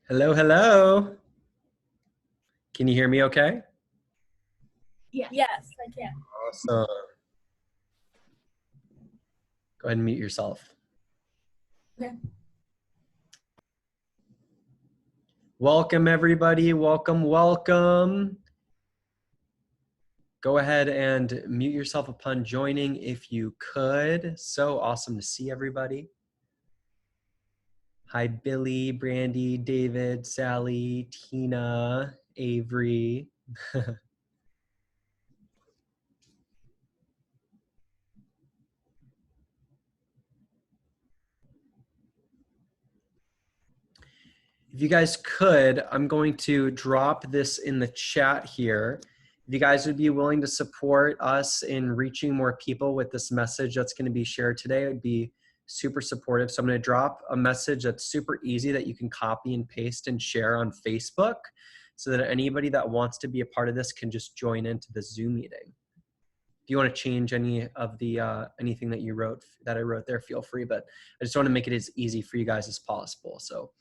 Hello, hello. Can you hear me okay? Yes, I can. Awesome. Go ahead and mute yourself. Okay. Welcome, everybody. Welcome, welcome. Go ahead and mute yourself upon joining if you could. So awesome to see everybody. Hi, Billy, Brandy, David, Sally, Tina, Avery. If you guys could, I'm going to drop this in the chat here. If you guys would be willing to support us in reaching more people with this message that's going to be shared today, it would be super supportive. So I'm going to drop a message that's super easy that you can copy and paste and share on Facebook so that anybody that wants to be a part of this can just join into the Zoom meeting. If you want to change any of the anything that I wrote there, feel free, but I just want to make it as easy for you guys as possible. So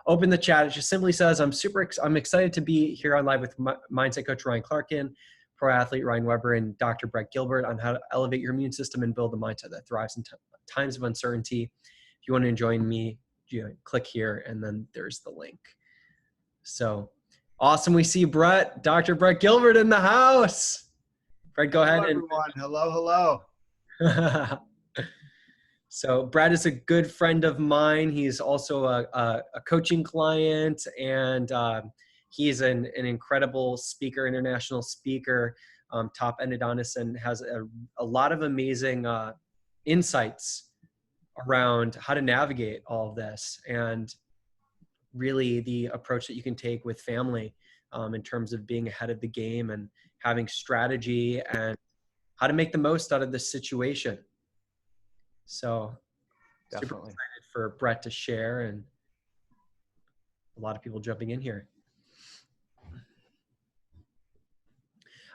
open the chat. It just simply says, I'm excited to be here on live with mindset coach Ryan Clarkin, pro athlete Ryan Weber, and Dr. Bret Gilbert on how to elevate your immune system and build a mindset that thrives in times of uncertainty. If you want to join me, click here, and then there's the link. So awesome. We see Dr. Bret Gilbert in the house. Bret, go ahead. Hello, everyone. Hello, hello. So Brad is a good friend of mine. He's also a coaching client, and he's an incredible speaker, international speaker, top endodontist, and has a lot of amazing insights around how to navigate all of this and really the approach that you can take with family in terms of being ahead of the game and having strategy and how to make the most out of this situation. So definitely super excited for Bret to share and a lot of people jumping in here.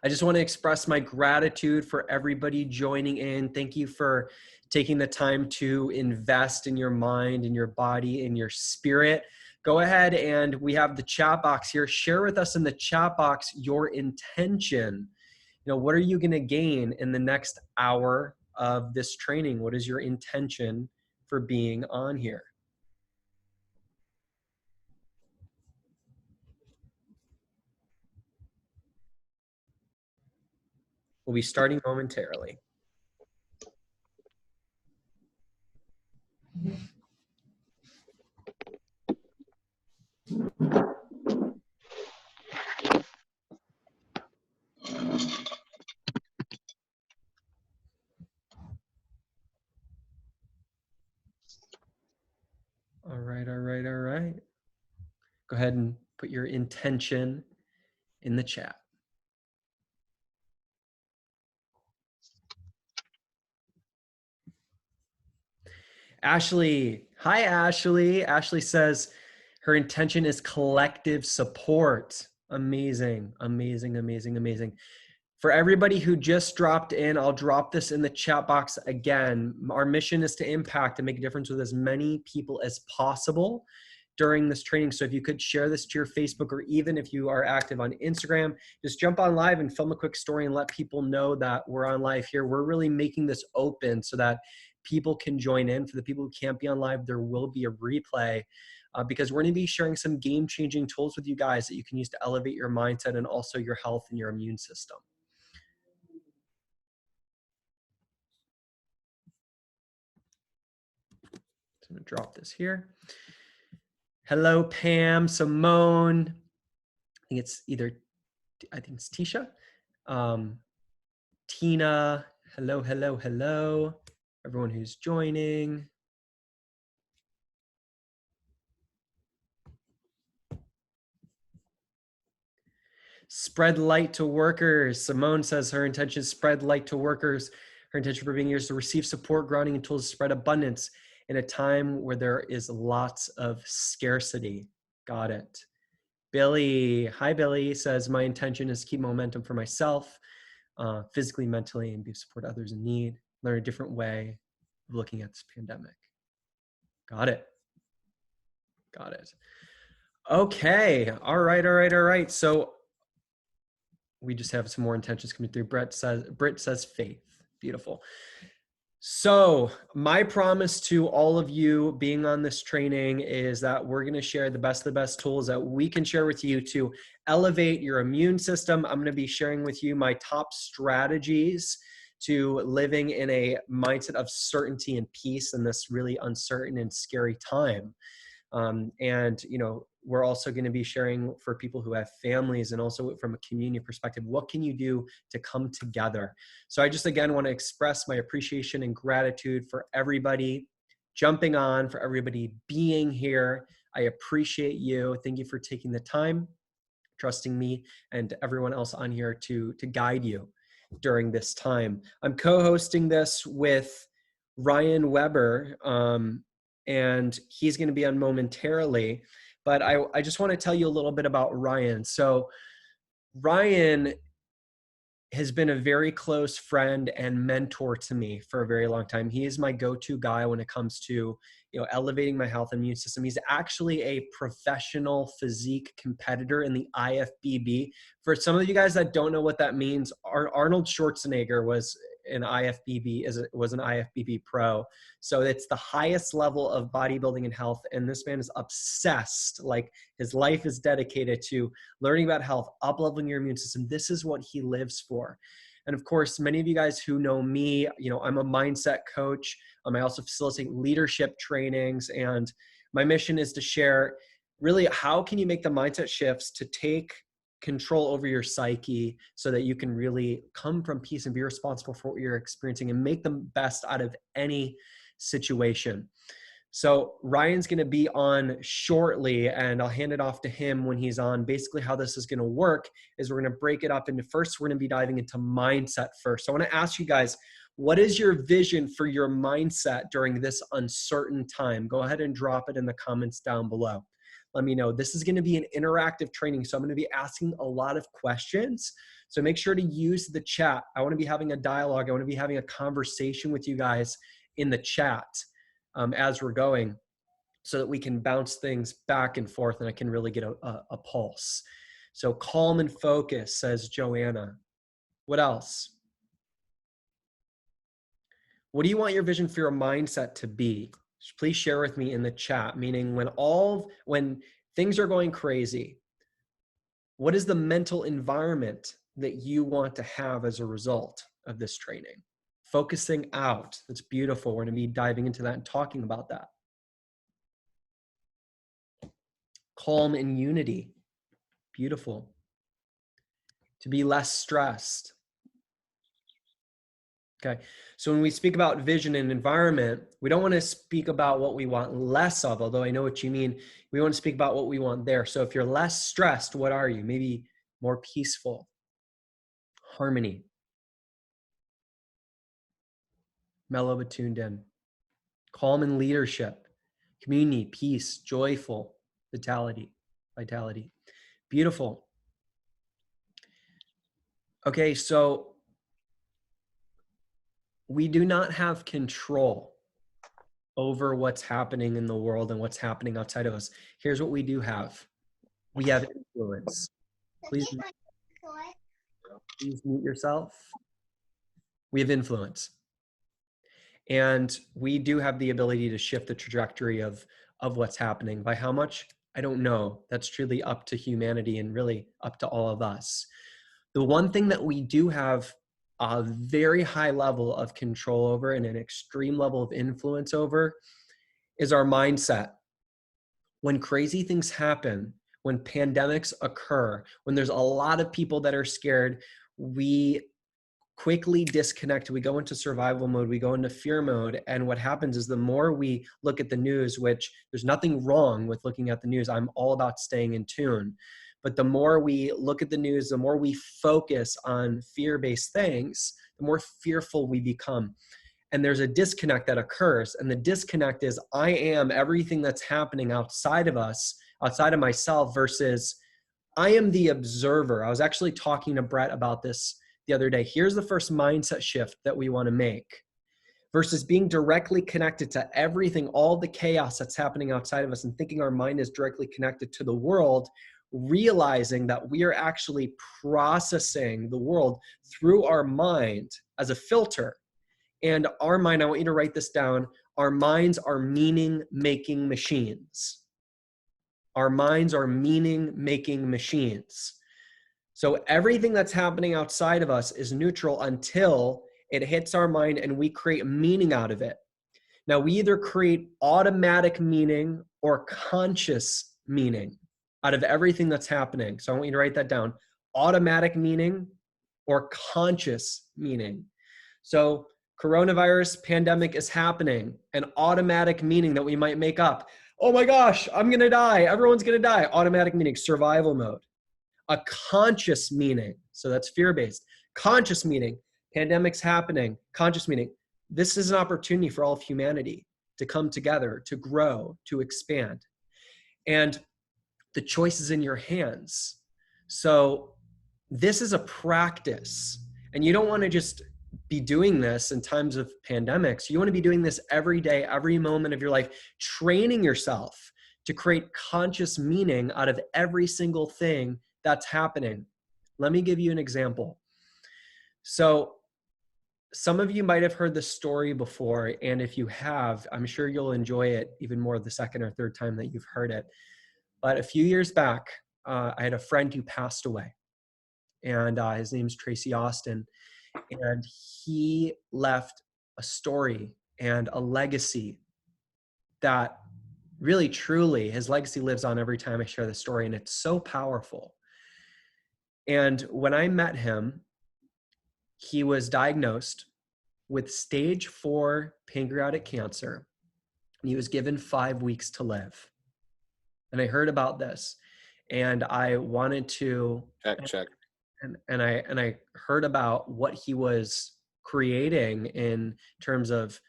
I just want to express my gratitude for everybody joining in. Thank you for taking the time to invest in your mind, in your body, in your spirit. Go ahead and we have the chat box here. Share with us in the chat box your intention. What are you going to gain in the next hour of this training? What is your intention for being on here? We'll be starting momentarily. All right. Go ahead and put your intention in the chat. Ashley, hi Ashley. Ashley says her intention is collective support. Amazing, amazing, amazing, amazing. For everybody who just dropped in, I'll drop this in the chat box again. Our mission is to impact and make a difference with as many people as possible during this training. So if you could share this to your Facebook, or even if you are active on Instagram, just jump on live and film a quick story and let people know that we're on live here. We're really making this open so that people can join in. For the people who can't be on live, there will be a replay because we're going to be sharing some game-changing tools with you guys that you can use to elevate your mindset and also your health and your immune system. So I'm going to drop this here. Hello, Pam, Simone. I think it's Tisha. Tina, hello, hello, hello. Everyone who's joining. Spread light to workers. Simone says her intention is spread light to workers. Her intention for being here is to receive support, grounding, and tools to spread abundance in a time where there is lots of scarcity. Got it. Billy, hi Billy, says my intention is to keep momentum for myself, physically, mentally, and be support others in need. Learn a different way of looking at this pandemic. Got it. Got it. Okay. All right. All right. All right. So we just have some more intentions coming through. Britt says faith. Beautiful. So my promise to all of you being on this training is that we're going to share the best of the best tools that we can share with you to elevate your immune system. I'm going to be sharing with you my top strategies to living in a mindset of certainty and peace in this really uncertain and scary time. And, you know, we're also going to be sharing for people who have families and also from a community perspective, what can you do to come together? So I just, again, want to express my appreciation and gratitude for everybody jumping on, for everybody being here. I appreciate you. Thank you for taking the time, trusting me and everyone else on here to guide you during this time. I'm co-hosting this with Ryan Weber, and he's going to be on momentarily. But I just want to tell you a little bit about Ryan. So Ryan has been a very close friend and mentor to me for a very long time. He is my go-to guy when it comes to, you know, elevating my health and immune system. He's actually a professional physique competitor in the IFBB. For some of you guys that don't know what that means, Arnold Schwarzenegger was an IFBB pro. So it's the highest level of bodybuilding and health. And this man is obsessed. Like, his life is dedicated to learning about health, up-leveling your immune system. This is what he lives for. And of course, many of you guys who know me, you know, I'm a mindset coach. I also facilitate leadership trainings. And my mission is to share really how can you make the mindset shifts to take control over your psyche so that you can really come from peace and be responsible for what you're experiencing and make the best out of any situation. So Ryan's going to be on shortly, and I'll hand it off to him when he's on. Basically, how this is going to work is we're going to break it up into, first, we're going to be diving into mindset first. So I want to ask you guys, what is your vision for your mindset during this uncertain time? Go ahead and drop it in the comments down below. Let me know. This is going to be an interactive training, so I'm going to be asking a lot of questions. So make sure to use the chat. I want to be having a dialogue. I want to be having a conversation with you guys in the chat as we're going, so that we can bounce things back and forth and I can really get a pulse. So calm and focus, says Joanna. What else? What do you want your vision for your mindset to be? Please share with me in the chat, meaning when things are going crazy, what is the mental environment that you want to have as a result of this training? Focusing out. That's beautiful. We're going to be diving into that and talking about that. Calm and unity. Beautiful. To be less stressed. Okay. So when we speak about vision and environment, we don't want to speak about what we want less of, although I know what you mean. We want to speak about what we want there. So if you're less stressed, what are you? Maybe more peaceful, harmony, mellow but tuned in, calm and leadership, community, peace, joyful, vitality. Beautiful. Okay, so we do not have control over what's happening in the world and what's happening outside of us. Here's what we do have. We have influence. Please mute yourself. We have influence. And we do have the ability to shift the trajectory of what's happening. By how much? I don't know. That's truly up to humanity and really up to all of us. The one thing that we do have a very high level of control over and an extreme level of influence over is our mindset. When crazy things happen, when pandemics occur, when there's a lot of people that are scared, we quickly disconnect. We go into survival mode. We go into fear mode. And what happens is the more we look at the news, which there's nothing wrong with looking at the news. I'm all about staying in tune. But the more we look at the news, the more we focus on fear-based things, the more fearful we become. And there's a disconnect that occurs. And the disconnect is I am everything that's happening outside of us, outside of myself, versus I am the observer. I was actually talking to Bret about this the other day. Here's the first mindset shift that we want to make. versus being directly connected to everything, all the chaos that's happening outside of us, and thinking our mind is directly connected to the world, realizing that we are actually processing the world through our mind as a filter. And our mind, I want you to write this down, our minds are meaning-making machines. Our minds are meaning-making machines. So everything that's happening outside of us is neutral until it hits our mind and we create meaning out of it. Now, we either create automatic meaning or conscious meaning out of everything that's happening. So I want you to write that down. Automatic meaning or conscious meaning. So coronavirus pandemic is happening, an automatic meaning that we might make up. Oh my gosh, I'm going to die. Everyone's going to die. Automatic meaning, survival mode. A conscious meaning, so that's fear-based. Conscious meaning, pandemic's happening. Conscious meaning, this is an opportunity for all of humanity to come together, to grow, to expand. And the choice is in your hands. So this is a practice. And you don't want to just be doing this in times of pandemics. You want to be doing this every day, every moment of your life, training yourself to create conscious meaning out of every single thing that's happening. Let me give you an example. So some of you might have heard this story before, and if you have, I'm sure you'll enjoy it even more the second or third time that you've heard it. But a few years back, I had a friend who passed away, and his name's Tracy Austin, and he left a story and a legacy that really, truly, his legacy lives on every time I share the story, and it's so powerful. And when I met him, he was diagnosed with stage 4 pancreatic cancer, and he was given 5 weeks to live. And I heard about this, and I wanted to check. And I heard about what he was creating in terms of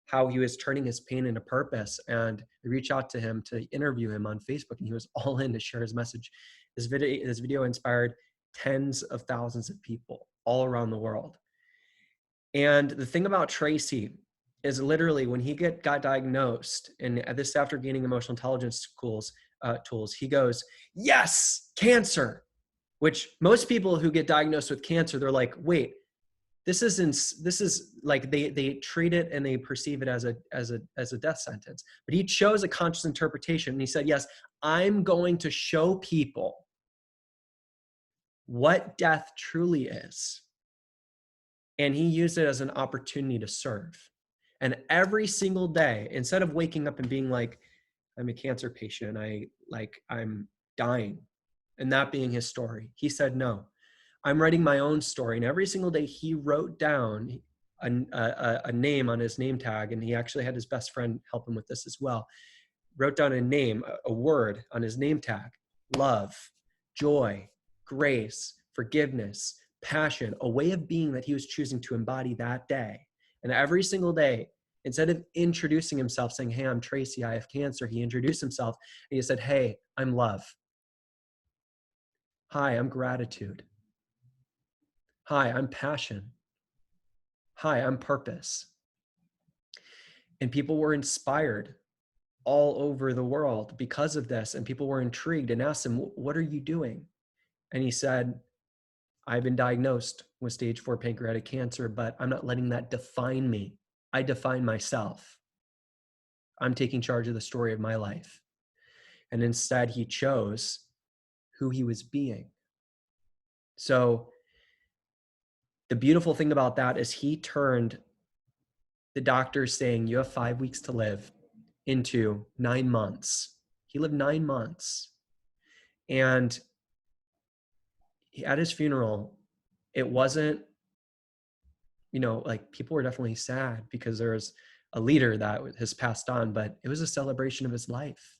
how he was turning his pain into purpose. And I reached out to him to interview him on Facebook, and he was all in to share his message. This video inspired tens of thousands of people all around the world. And the thing about Tracy is literally when he got diagnosed, and this after gaining emotional intelligence tools, he goes, yes, cancer, which most people who get diagnosed with cancer, they're like, wait, this is like they treat it and they perceive it as a death sentence. But he chose a conscious interpretation, and he said, yes, I'm going to show people what death truly is. And he used it as an opportunity to serve. And every single day, instead of waking up and being like, I'm a cancer patient, I'm dying, and that being his story, he said, no, I'm writing my own story. And every single day he wrote down a name on his name tag, and he actually had his best friend help him with this as well. Wrote down a name, a word on his name tag: love, joy, grace, forgiveness, passion, a way of being that he was choosing to embody that day. And every single day, instead of introducing himself saying, hey, I'm Tracy, I have cancer, he introduced himself and he said, hey, I'm love. Hi, I'm gratitude. Hi, I'm passion. Hi, I'm purpose. And people were inspired all over the world because of this. And people were intrigued and asked him, what are you doing? And he said, I've been diagnosed with stage 4 pancreatic cancer, but I'm not letting that define me. I define myself. I'm taking charge of the story of my life. And instead, he chose who he was being. So the beautiful thing about that is he turned the doctors saying, you have 5 weeks to live, into 9 months. He lived 9 months. And at his funeral, it wasn't, like people were definitely sad because there was a leader that has passed on, but it was a celebration of his life.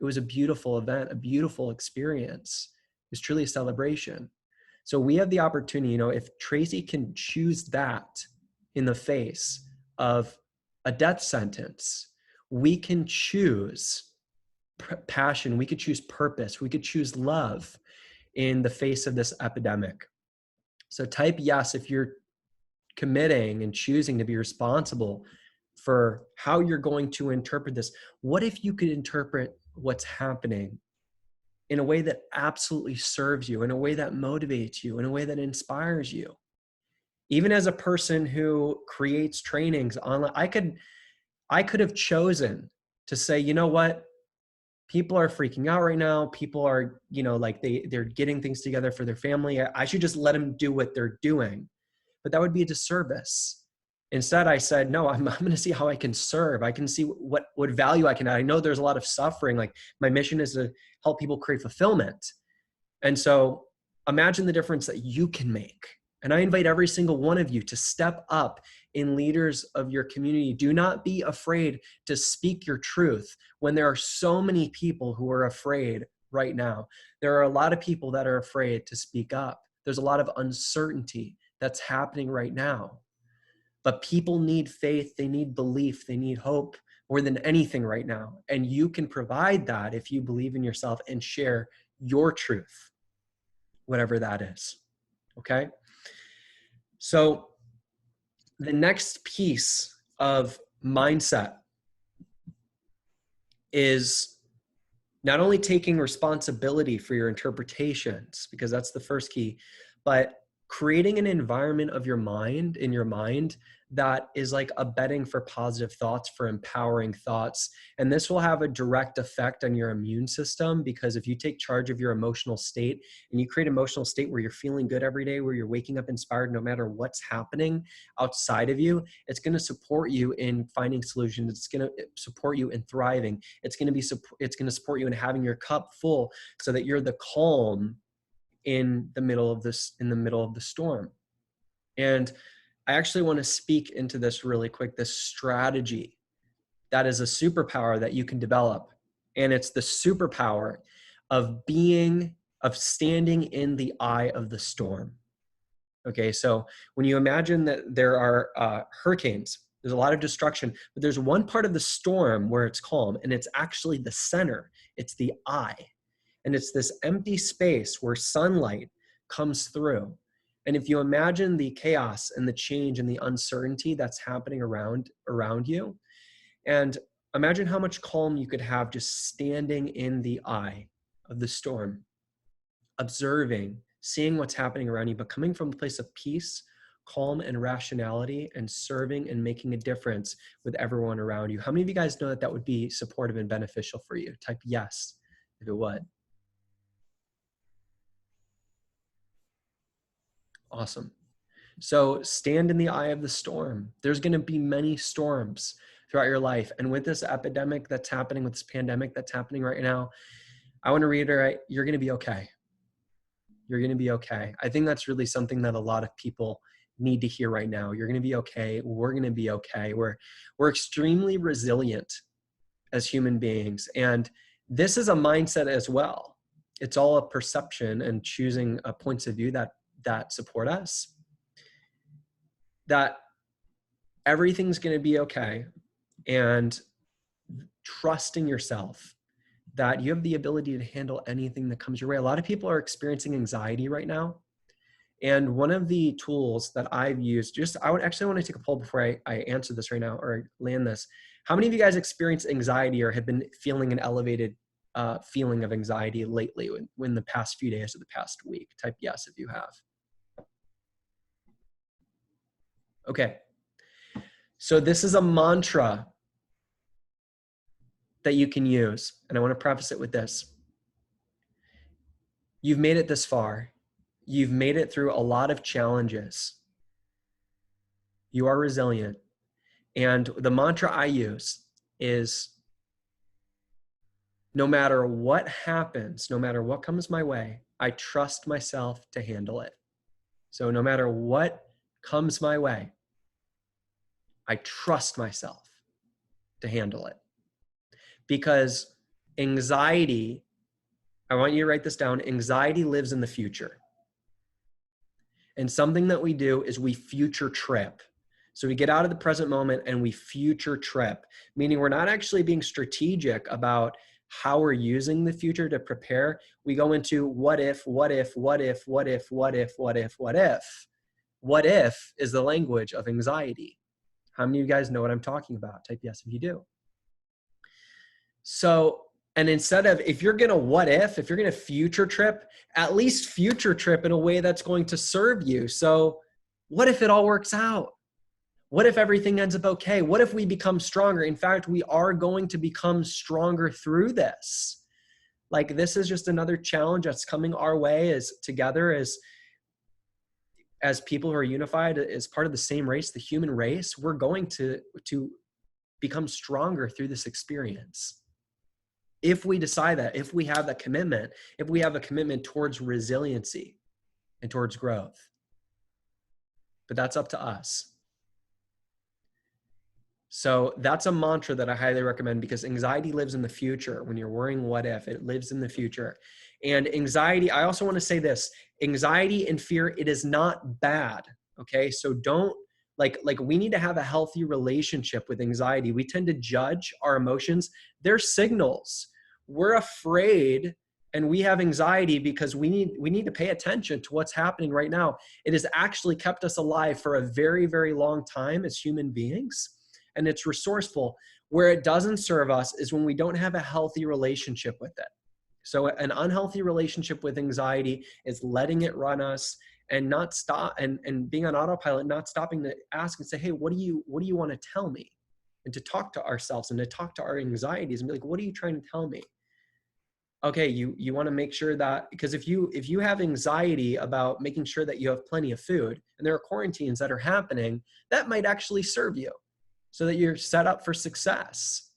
It was a beautiful event, a beautiful experience. It was truly a celebration. So we have the opportunity, if Tracy can choose that in the face of a death sentence, we can choose passion, we could choose purpose, we could choose love in the face of this epidemic. So type yes if you're committing and choosing to be responsible for how you're going to interpret this. What if you could interpret what's happening in a way that absolutely serves you, in a way that motivates you, in a way that inspires you? Even as a person who creates trainings online, I could have chosen to say, you know what? People are freaking out right now. People are, like they're getting things together for their family. I should just let them do what they're doing. But that would be a disservice. Instead, I said, no, I'm going to see how I can serve. I can see what value I can add. I know there's a lot of suffering. Like, my mission is to help people create fulfillment. And so imagine the difference that you can make. And I invite every single one of you to step up in leaders of your community. Do not be afraid to speak your truth when there are so many people who are afraid right now. There are a lot of people that are afraid to speak up. There's a lot of uncertainty that's happening right now. But people need faith, they need belief, they need hope more than anything right now. And you can provide that if you believe in yourself and share your truth, whatever that is. Okay? So the next piece of mindset is not only taking responsibility for your interpretations, because that's the first key, but creating an environment of your mind, in your mind, that is like a bedding for positive thoughts, for empowering thoughts. And this will have a direct effect on your immune system, because if you take charge of your emotional state and you create an emotional state where you're feeling good every day, where you're waking up inspired no matter what's happening outside of you, it's going to support you in finding solutions. It's going to support you in thriving. It's going to support you in having your cup full so that you're the calm in the middle of the storm. And I actually want to speak into this really quick, this strategy that is a superpower that you can develop. And it's the superpower of standing in the eye of the storm. Okay, so when you imagine that there are hurricanes, there's a lot of destruction, but there's one part of the storm where it's calm, and it's actually the center. It's the eye. And it's this empty space where sunlight comes through. And if you imagine the chaos and the change and the uncertainty that's happening around you, and imagine how much calm you could have just standing in the eye of the storm, observing, seeing what's happening around you, but coming from a place of peace, calm, and rationality, and serving and making a difference with everyone around you. How many of you guys know that would be supportive and beneficial for you? Type yes if it would. Awesome. So stand in the eye of the storm. There's going to be many storms throughout your life. And with this epidemic that's happening, with this pandemic that's happening right now, I want to reiterate, you're going to be okay. You're going to be okay. I think that's really something that a lot of people need to hear right now. You're going to be okay. We're going to be okay. We're extremely resilient as human beings. And this is a mindset as well. It's all a perception and choosing points of view that support us, that everything's going to be okay, and trusting yourself that you have the ability to handle anything that comes your way. A lot of people are experiencing anxiety right now. And one of the tools that I've used, I want to take a poll before I answer this right now or land this. How many of you guys experience anxiety or have been feeling an elevated feeling of anxiety lately in the past few days or the past week? Type yes if you have. Okay. So this is a mantra that you can use. And I want to preface it with this. You've made it this far. You've made it through a lot of challenges. You are resilient. And the mantra I use is, no matter what happens, no matter what comes my way, I trust myself to handle it. So no matter what comes my way, I trust myself to handle it. Because anxiety, I want you to write this down, anxiety lives in the future. And something that we do is we future trip. So we get out of the present moment and we future trip, meaning we're not actually being strategic about how we're using the future to prepare. We go into what if. What if is the language of anxiety. How many of you guys know what I'm talking about? Type yes if you do. So, and instead of, if you're going to what if you're going to future trip, at least future trip in a way that's going to serve you. So what if it all works out? What if everything ends up okay? What if we become stronger? In fact, we are going to become stronger through this. Like, this is just another challenge that's coming our way as together as people who are unified as part of the same race, the human race. We're going to become stronger through this experience. If we decide that, if we have that commitment, if we have a commitment towards resiliency and towards growth. But that's up to us. So that's a mantra that I highly recommend, because anxiety lives in the future. When you're worrying what if, it lives in the future. And anxiety, I also want to say this, anxiety and fear, it is not bad. Okay. So don't like we need to have a healthy relationship with anxiety. We tend to judge our emotions. They're signals. We're afraid and we have anxiety because we need to pay attention to what's happening right now. It has actually kept us alive for a very, very long time as human beings. And it's resourceful. Where it doesn't serve us is when we don't have a healthy relationship with it. So an unhealthy relationship with anxiety is letting it run us and not stop and being on autopilot, not stopping to ask and say, hey, what do you want to tell me? And to talk to ourselves and to talk to our anxieties and be like, what are you trying to tell me? Okay, you want to make sure that, because if you have anxiety about making sure that you have plenty of food and there are quarantines that are happening, that might actually serve you, so that you're set up for success.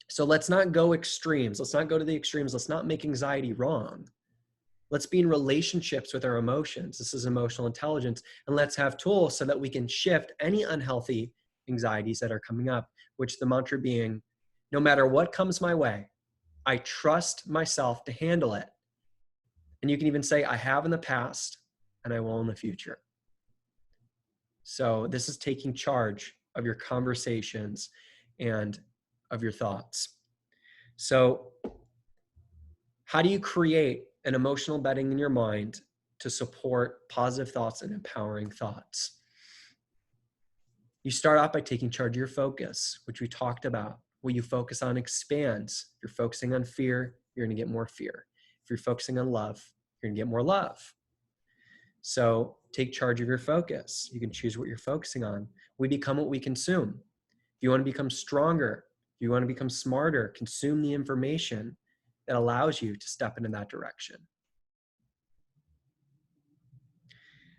So let's not go extremes. Let's not go to the extremes. Let's not make anxiety wrong. Let's be in relationships with our emotions. This is emotional intelligence. And let's have tools so that we can shift any unhealthy anxieties that are coming up, which the mantra being, no matter what comes my way, I trust myself to handle it. And you can even say, I have in the past and I will in the future. So this is taking charge of your conversations and of your thoughts. So how do you create an emotional bedding in your mind to support positive thoughts and empowering thoughts? You start off by taking charge of your focus, which we talked about. What you focus on expands. If you're focusing on fear, you're going to get more fear. If you're focusing on love, you're going to get more love. So take charge of your focus. You can choose what you're focusing on. We become what we consume. If you want to become stronger, if you want to become smarter, consume the information that allows you to step into that direction.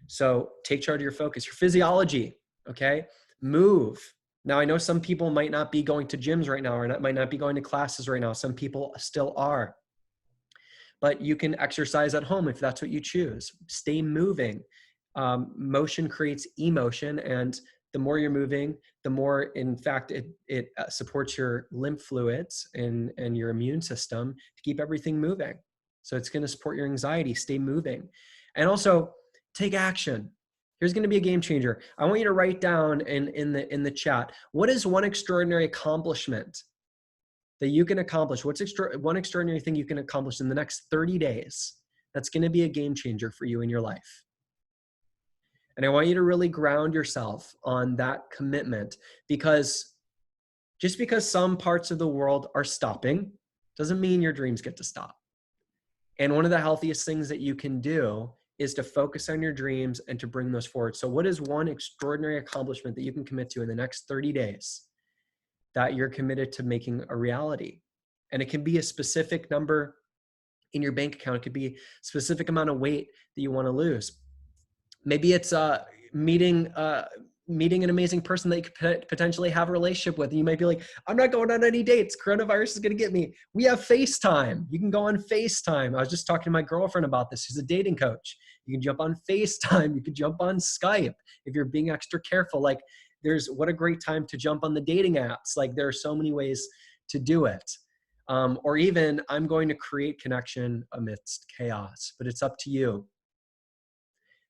So take charge of your focus, your physiology, okay? Move. Now, I know some people might not be going to gyms right now, or might not be going to classes right now. Some people still are. But you can exercise at home if that's what you choose. Stay moving. Motion creates emotion, and the more you're moving, the more, in fact, it supports your lymph fluids and your immune system to keep everything moving. So it's going to support your anxiety. Stay moving. And also take action. Here's going to be a game changer. I want you to write down in the chat, what is one extraordinary accomplishment that you can accomplish? What's one extraordinary thing you can accomplish in the next 30 days that's going to be a game changer for you in your life? And I want you to really ground yourself on that commitment, because just because some parts of the world are stopping doesn't mean your dreams get to stop. And one of the healthiest things that you can do is to focus on your dreams and to bring those forward. So what is one extraordinary accomplishment that you can commit to in the next 30 days that you're committed to making a reality? And it can be a specific number in your bank account. It could be a specific amount of weight that you want to lose. Maybe it's meeting an amazing person that you could potentially have a relationship with. And you might be like, I'm not going on any dates. Coronavirus is going to get me. We have FaceTime. You can go on FaceTime. I was just talking to my girlfriend about this. She's a dating coach. You can jump on FaceTime. You can jump on Skype if you're being extra careful. Like, what a great time to jump on the dating apps. Like, there are so many ways to do it. Or even, I'm going to create connection amidst chaos, but it's up to you.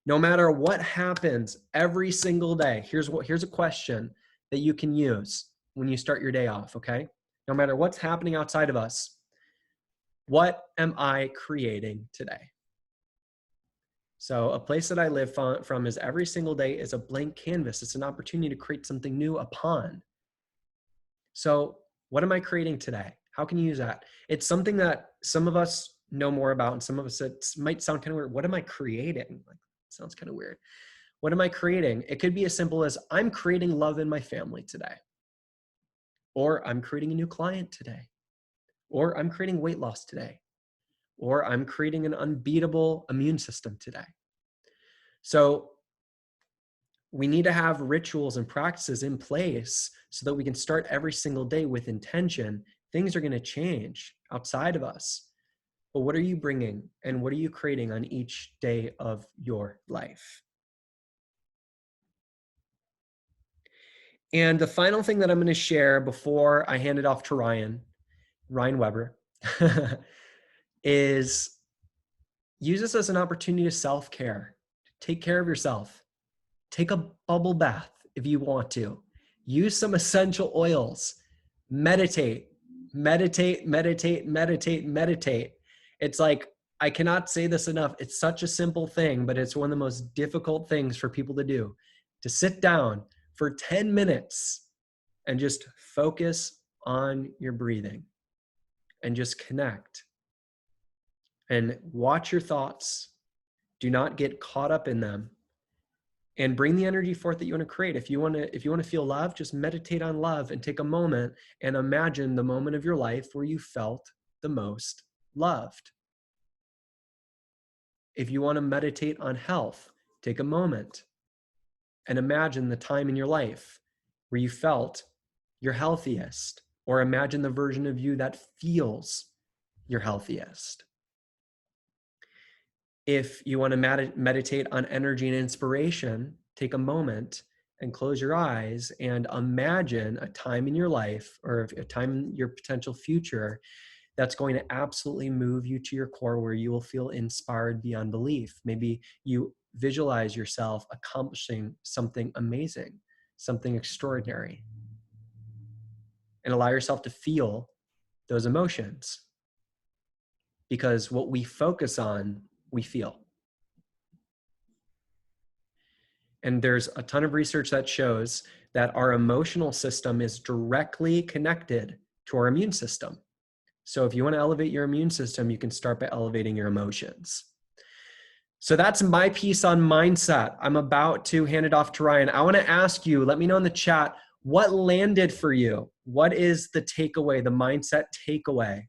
No matter what happens every single day, here's a question that you can use when you start your day off, okay? No matter what's happening outside of us, what am I creating today? So a place that I live from is every single day is a blank canvas. It's an opportunity to create something new upon. So what am I creating today? How can you use that? It's something that some of us know more about, and some of us, it might sound kind of weird. What am I creating? Like, it sounds kind of weird. What am I creating? It could be as simple as I'm creating love in my family today, or I'm creating a new client today, or I'm creating weight loss today, or I'm creating an unbeatable immune system today. So we need to have rituals and practices in place so that we can start every single day with intention. Things are going to change outside of us. But what are you bringing and what are you creating on each day of your life? And the final thing that I'm going to share before I hand it off to Ryan Weber, is use this as an opportunity to self-care. Take care of yourself. Take a bubble bath if you want to. Use some essential oils. Meditate, meditate, meditate, meditate, meditate. It's like, I cannot say this enough. It's such a simple thing, but it's one of the most difficult things for people to do. To sit down for 10 minutes and just focus on your breathing and just connect and watch your thoughts. Do not get caught up in them. And bring the energy forth that you want to create. If you want to feel love, just meditate on love and take a moment and imagine the moment of your life where you felt the most loved. If you want to meditate on health, take a moment and imagine the time in your life where you felt your healthiest, or imagine the version of you that feels your healthiest. If you want to meditate on energy and inspiration, take a moment and close your eyes and imagine a time in your life or a time in your potential future that's going to absolutely move you to your core, where you will feel inspired beyond belief. Maybe you visualize yourself accomplishing something amazing, something extraordinary, and allow yourself to feel those emotions. Because what we focus on, we feel. And there's a ton of research that shows that our emotional system is directly connected to our immune system. So if you want to elevate your immune system, you can start by elevating your emotions. So that's my piece on mindset. I'm about to hand it off to Ryan. I want to ask you, let me know in the chat, what landed for you? What is the takeaway, the mindset takeaway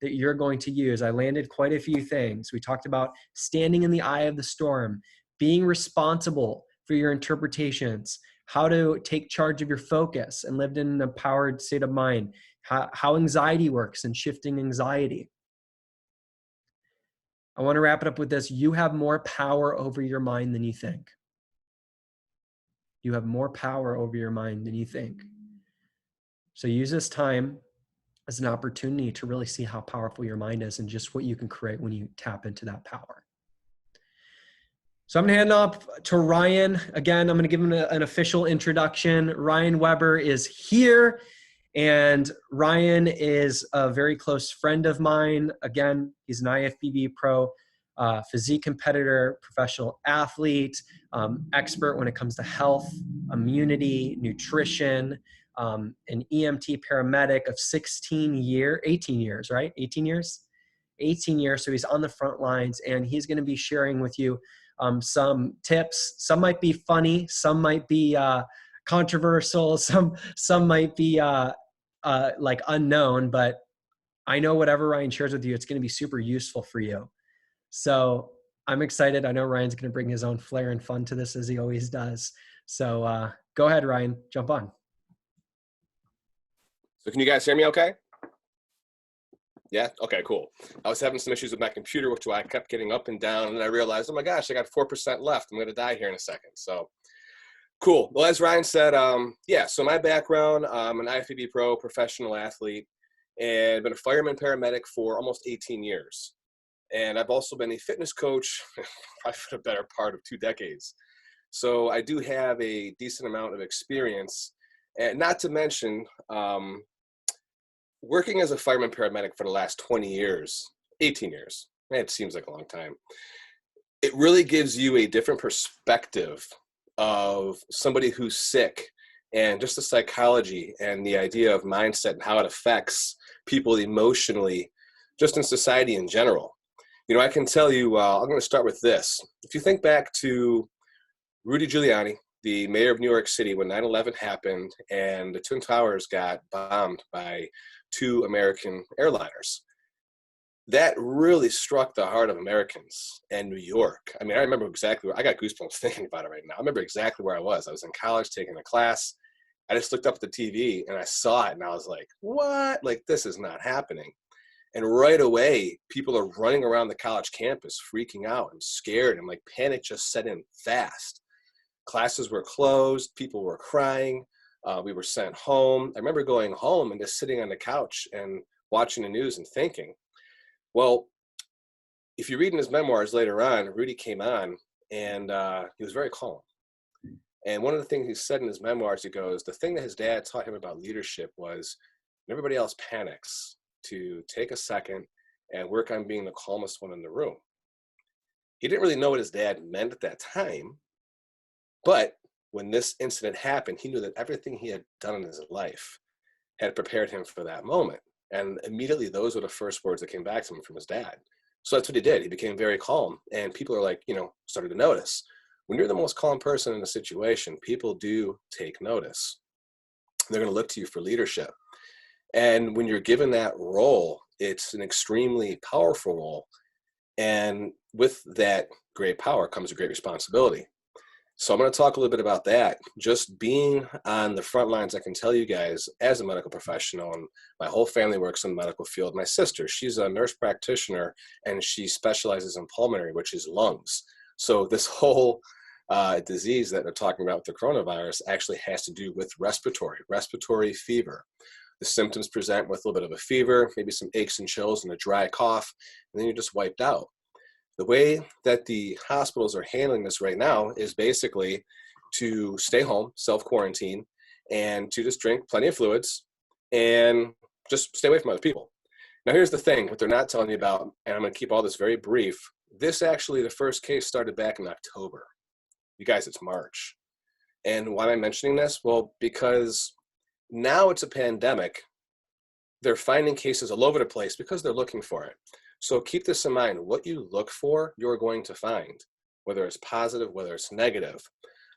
that you're going to use? I landed quite a few things. We talked about standing in the eye of the storm, being responsible for your interpretations, how to take charge of your focus and live in an empowered state of mind, how anxiety works and shifting anxiety. I want to wrap it up with this. You have more power over your mind than you think. You have more power over your mind than you think. So use this time as an opportunity to really see how powerful your mind is and just what you can create when you tap into that power. So I'm going to hand off to Ryan. Again, I'm going to give him an official introduction. Ryan Weber is here, and Ryan is a very close friend of mine. Again, he's an IFBB pro, physique competitor, professional athlete, expert when it comes to health, immunity, nutrition, an EMT paramedic of 18 years, right? 18 years? 18 years. So he's on the front lines, and he's going to be sharing with you some tips. Some might be funny, some might be controversial, some might be like unknown, but I know whatever Ryan shares with you, it's going to be super useful for you. So I'm excited. I know Ryan's going to bring his own flair and fun to this, as he always does. So go ahead, Ryan, jump on. So can you guys hear me okay? Yeah? Okay, cool. I was having some issues with my computer, which I kept getting up and down, and I realized, oh my gosh, I got 4% left. I'm going to die here in a second. So cool. Well, as Ryan said, yeah, so my background, I'm an IFBB pro, professional athlete, and been a fireman paramedic for almost 18 years. And I've also been a fitness coach probably for the better part of 2 decades. So I do have a decent amount of experience, and not to mention, working as a fireman paramedic for the last 20 years, 18 years, it seems like a long time. it really gives you a different perspective of somebody who's sick, and just the psychology and the idea of mindset and how it affects people emotionally, just in society in general. You know, I can tell you, I'm going to start with this. If you think back to Rudy Giuliani, the mayor of New York City, when 9/11 happened and the Twin Towers got bombed by 2 American airliners, that really struck the heart of Americans and New York. I mean, I remember exactly I got goosebumps thinking about it right now. I remember exactly where I was. I was in college taking a class. I just looked up at the TV and I saw it and I was like, what? Like, this is not happening. And right away, people are running around the college campus, freaking out and scared, and like panic just set in fast. Classes were closed. People were crying. We were sent home. I remember going home and just sitting on the couch and watching the news and thinking, well, if you read in his memoirs later on, Rudy came on and he was very calm. And one of the things he said in his memoirs, he goes, the thing that his dad taught him about leadership was when everybody else panics, to take a second and work on being the calmest one in the room. He didn't really know what his dad meant at that time, but when this incident happened, he knew that everything he had done in his life had prepared him for that moment. And immediately those were the first words that came back to him from his dad. So that's what he did. He became very calm, and people are like, started to notice. When you're the most calm person in a situation, people do take notice. They're going to look to you for leadership. And when you're given that role, it's an extremely powerful role. And with that great power comes a great responsibility. So I'm going to talk a little bit about that. Just being on the front lines, I can tell you guys, as a medical professional, and my whole family works in the medical field. My sister, she's a nurse practitioner, and she specializes in pulmonary, which is lungs. So this whole disease that they're talking about with the coronavirus actually has to do with respiratory fever. The symptoms present with a little bit of a fever, maybe some aches and chills and a dry cough, and then you're just wiped out. The way that the hospitals are handling this right now is basically to stay home, self-quarantine, and to just drink plenty of fluids and just stay away from other people. Now, here's the thing, what they're not telling you about, and I'm going to keep all this very brief. This actually, the first case started back in October. You guys, it's March. And why am I mentioning this? Well, because now it's a pandemic. They're finding cases all over the place because they're looking for it. So keep this in mind. What you look for, you're going to find, whether it's positive, whether it's negative.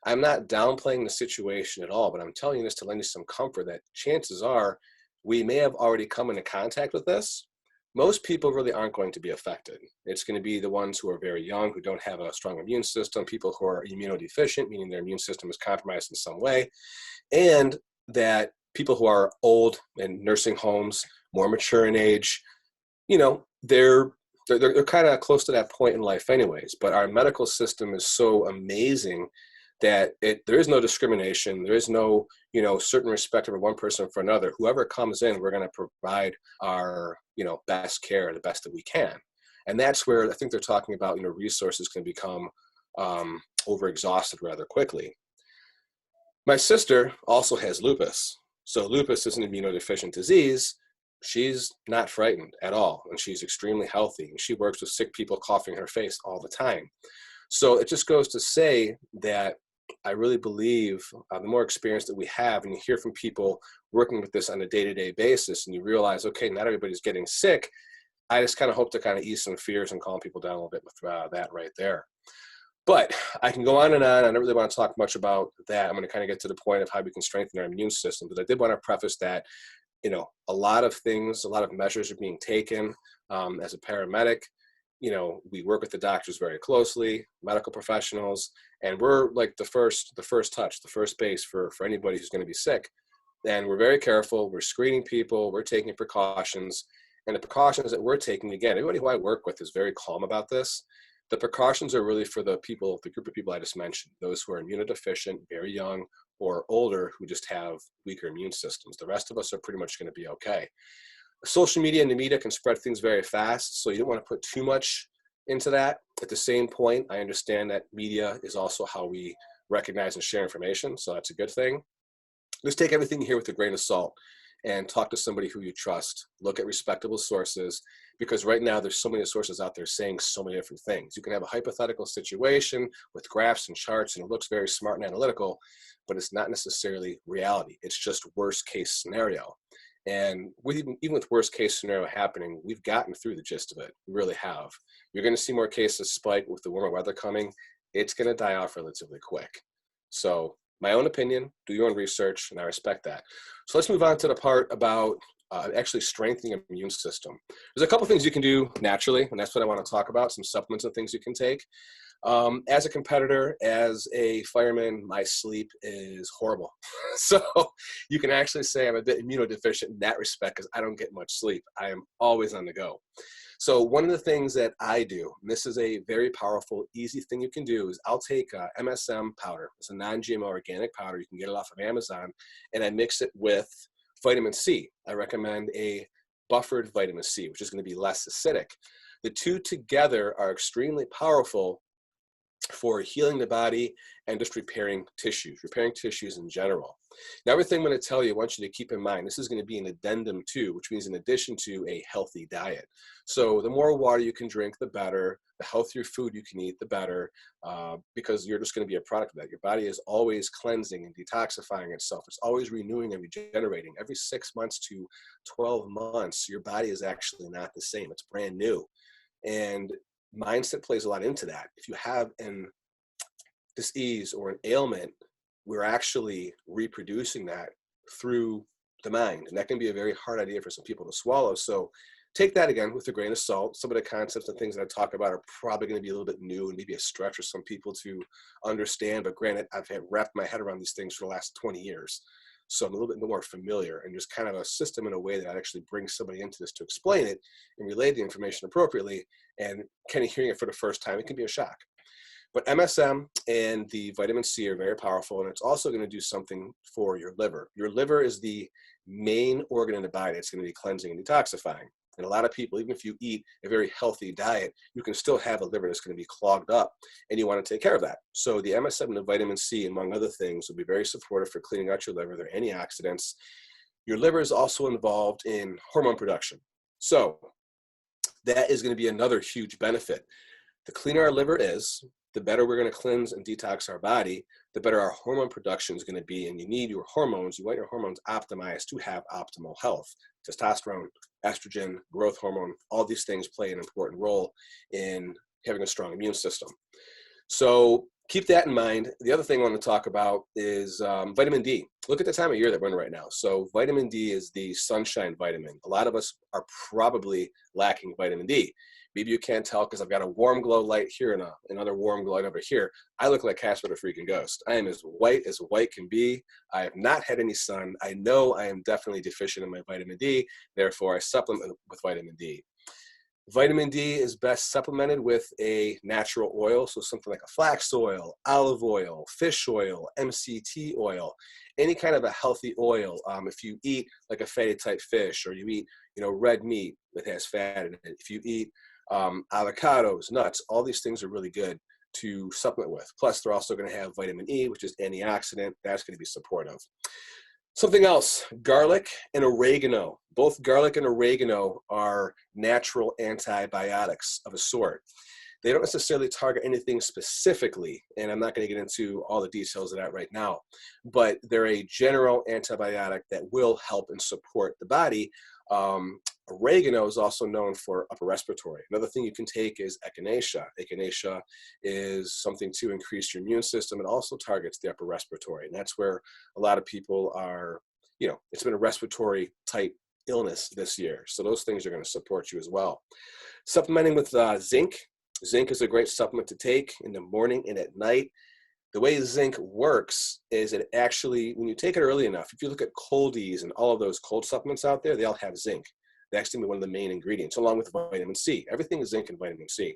I'm not downplaying the situation at all, but I'm telling you this to lend you some comfort that chances are we may have already come into contact with this. Most people really aren't going to be affected. It's going to be the ones who are very young, who don't have a strong immune system, people who are immunodeficient, meaning their immune system is compromised in some way, and that people who are old in nursing homes, more mature in age, they're kind of close to that point in life anyways. But our medical system is so amazing that there is no discrimination. There is no, certain respect of one person for another. Whoever comes in, we're going to provide our, best care, the best that we can. And that's where I think they're talking about, resources can become overexhausted rather quickly. My sister also has lupus. So lupus is an immunodeficient disease. She's not frightened at all, and she's extremely healthy. And she works with sick people coughing in her face all the time. So it just goes to say that I really believe the more experience that we have, and you hear from people working with this on a day-to-day basis, and you realize, okay, not everybody's getting sick. I just kind of hope to kind of ease some fears and calm people down a little bit with that right there. But I can go on and on. I don't really want to talk much about that. I'm going to kind of get to the point of how we can strengthen our immune system. But I did want to preface that, a lot of things, a lot of measures are being taken. As a paramedic, we work with the doctors very closely, medical professionals, and we're like the first touch, the first base for anybody who's going to be sick. And we're very careful. We're screening people. We're taking precautions. And the precautions that we're taking, again, everybody who I work with is very calm about this. The precautions are really for the group of people I just mentioned, those who are immunodeficient, very young, or older, who just have weaker immune systems. The rest of us are pretty much going to be okay. Social media and the media can spread things very fast, so you don't want to put too much into that. At the same point, I understand that media is also how we recognize and share information, so that's a good thing. Just take everything here with a grain of salt. and talk to somebody who you trust. Look at respectable sources, because right now there's so many sources out there saying so many different things. You can have a hypothetical situation with graphs and charts and it looks very smart and analytical, but it's not necessarily reality. It's just worst case scenario. And even with worst case scenario happening, we've gotten through the gist of it. We really have. You're going to see more cases spike with the warmer weather coming. It's going to die off relatively quick. So my own opinion, do your own research, and I respect that. So let's move on to the part about actually strengthening an immune system. There's a couple things you can do naturally, and that's what I want to talk about, some supplements and things you can take. As a competitor, as a fireman, my sleep is horrible. So you can actually say I'm a bit immunodeficient in that respect because I don't get much sleep. I am always on the go. So one of the things that I do, and this is a very powerful, easy thing you can do, is I'll take MSM powder. It's a non-GMO organic powder. You can get it off of Amazon, and I mix it with vitamin C. I recommend a buffered vitamin C, which is going to be less acidic. The two together are extremely powerful for healing the body and just repairing tissues in general. Now, everything I'm going to tell you, I want you to keep in mind, this is going to be an addendum to, which means in addition to a healthy diet. So the more water you can drink, the better. The healthier food you can eat, the better, because you're just going to be a product of that. Your body is always cleansing and detoxifying itself. It's always renewing and regenerating. Every 6 months to 12 months, your body is actually not the same. It's brand new. And mindset plays a lot into that. If you have an disease or an ailment, we're actually reproducing that through the mind. And that can be a very hard idea for some people to swallow. So take that again with a grain of salt. Some of the concepts and things that I talk about are probably going to be a little bit new and maybe a stretch for some people to understand. But granted, I've had wrapped my head around these things for the last 20 years. So I'm a little bit more familiar, and just kind of a system in a way that I'd actually bring somebody into this to explain it and relay the information appropriately. And kind of hearing it for the first time, it can be a shock. But MSM and the vitamin C are very powerful, and it's also going to do something for your liver. Your liver is the main organ in the body that's going to be cleansing and detoxifying. And a lot of people, even if you eat a very healthy diet, you can still have a liver that's going to be clogged up, and you want to take care of that. So the MSM and the vitamin C, among other things, will be very supportive for cleaning out your liver. They're antioxidants. Your liver is also involved in hormone production. So that is going to be another huge benefit. The cleaner our liver is, the better we're going to cleanse and detox our body, the better our hormone production is going to be. And you need your hormones, you want your hormones optimized to have optimal health. Testosterone, estrogen, growth hormone, all these things play an important role in having a strong immune system. So keep that in mind. The other thing I want to talk about is vitamin D. Look at the time of year that we're in right now. So vitamin D is the sunshine vitamin. A lot of us are probably lacking vitamin D. Maybe you can't tell because I've got a warm glow light here and another warm glow light over here. I look like Casper the freaking Ghost. I am as white can be. I have not had any sun. I know I am definitely deficient in my vitamin D. Therefore, I supplement with vitamin D. Vitamin D is best supplemented with a natural oil, so something like a flax oil, olive oil, fish oil, MCT oil, any kind of a healthy oil. If you eat like a fatty type fish, or you eat, red meat that has fat in it, if you eat avocados, nuts, all these things are really good to supplement with. Plus, they're also going to have vitamin E, which is antioxidant. That's going to be supportive. Something else, garlic and oregano. Both garlic and oregano are natural antibiotics of a sort. They don't necessarily target anything specifically, and I'm not going to get into all the details of that right now, but they're a general antibiotic that will help and support the body. Oregano is also known for upper respiratory. Another thing you can take is Echinacea. Echinacea is something to increase your immune system. It also targets the upper respiratory, and that's where a lot of people are, it's been a respiratory type illness this year. So those things are going to support you as well. Supplementing with zinc. Zinc is a great supplement to take in the morning and at night. The way zinc works is it actually, when you take it early enough, if you look at Coldies and all of those cold supplements out there, they all have zinc. They actually be one of the main ingredients, along with vitamin C. Everything is zinc and vitamin C.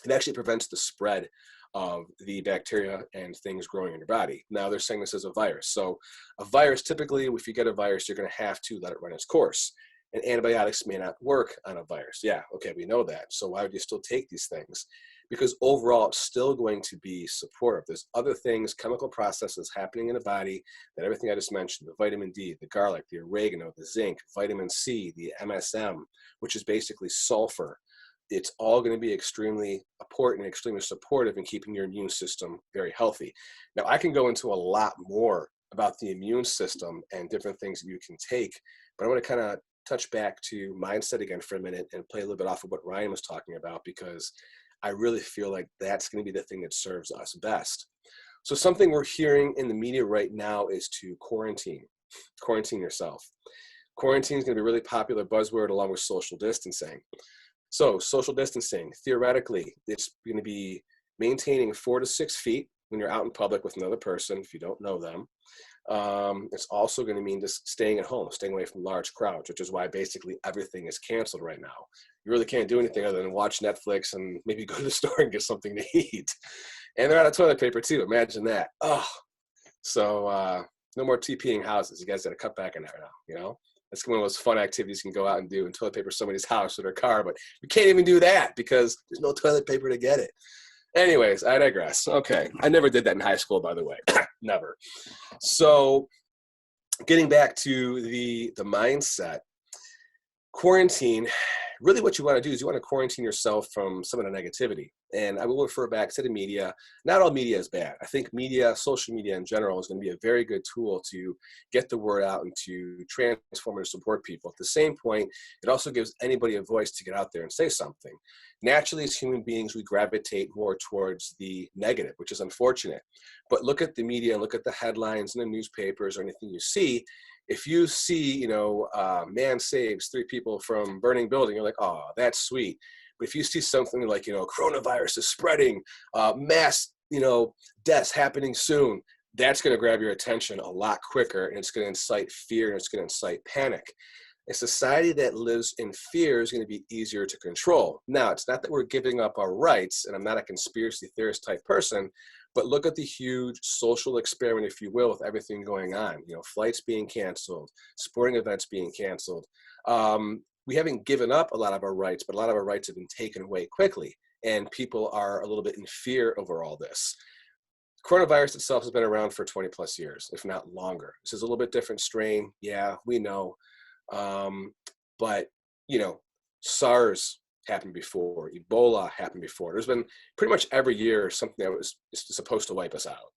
It actually prevents the spread of the bacteria and things growing in your body. Now they're saying this is a virus. So a virus, typically, if you get a virus, you're going to have to let it run its course. and antibiotics may not work on a virus. Yeah, okay, we know that. So why would you still take these things? Because overall, it's still going to be supportive. There's other things, chemical processes happening in the body, that everything I just mentioned, the vitamin D, the garlic, the oregano, the zinc, vitamin C, the MSM, which is basically sulfur. It's all going to be extremely important and extremely supportive in keeping your immune system very healthy. Now, I can go into a lot more about the immune system and different things that you can take, but I want to kind of touch back to mindset again for a minute and play a little bit off of what Ryan was talking about, because I really feel like that's going to be the thing that serves us best. So something we're hearing in the media right now is to quarantine yourself. Quarantine is going to be a really popular buzzword along with social distancing. So social distancing, theoretically, it's going to be maintaining 4 to 6 feet when you're out in public with another person, if you don't know them. It's also going to mean just staying at home, staying away from large crowds, which is why basically everything is canceled right now. You really can't do anything other than watch Netflix and maybe go to the store and get something to eat. And they're out of toilet paper too. Imagine that. Oh, so no more TPing houses. You guys got to cut back on that now, you know? That's one of those fun activities you can go out and do and toilet paper somebody's house or their car, but you can't even do that because there's no toilet paper to get it. Anyways, I digress. Okay. I never did that in high school, by the way. Never. So getting back to the mindset, quarantine, really what you want to do is you want to quarantine yourself from some of the negativity. And I will refer back to the media. Not all media is bad. I think media, social media in general, is going to be a very good tool to get the word out and to transform and support people. At the same point, it also gives anybody a voice to get out there and say something. Naturally, as human beings, we gravitate more towards the negative, which is unfortunate. But look at the media and look at the headlines in the newspapers or anything you see. If you see, man saves 3 people from burning building, you're like, oh, that's sweet. But if you see something like, coronavirus is spreading, mass, deaths happening soon, that's going to grab your attention a lot quicker, and it's going to incite fear, and it's going to incite panic. A society that lives in fear is going to be easier to control. Now, it's not that we're giving up our rights, and I'm not a conspiracy theorist type person, but look at the huge social experiment, if you will, with everything going on. Flights being canceled, sporting events being canceled. We haven't given up a lot of our rights, but a lot of our rights have been taken away quickly, and people are a little bit in fear over all this. Coronavirus itself has been around for 20 plus years, if not longer. This is a little bit different strain. Yeah, we know. But SARS happened before, Ebola happened before. There's been pretty much every year something that was supposed to wipe us out,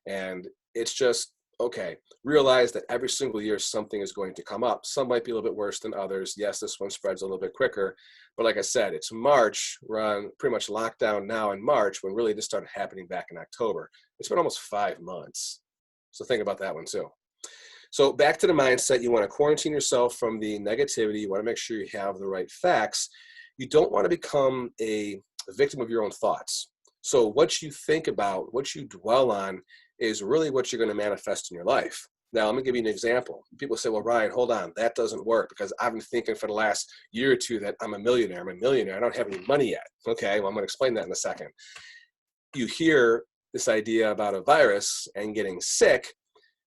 and it's just, okay, realize that every single year something is going to come up. Some might be a little bit worse than others. Yes, this one spreads a little bit quicker, but like I said, it's March. We're on pretty much lockdown now in March, when really this started happening back in October. It's been almost 5 months. So think about that one too. So back to the mindset, you want to quarantine yourself from the negativity. You want to make sure you have the right facts. You don't want to become a victim of your own thoughts. So what you think about, what you dwell on, is really what you're going to manifest in your life. Now, I'm going to give you an example. People say, well, Ryan, hold on. That doesn't work because I've been thinking for the last year or two that I'm a millionaire. I don't have any money yet. Okay, well, I'm going to explain that in a second. You hear this idea about a virus and getting sick.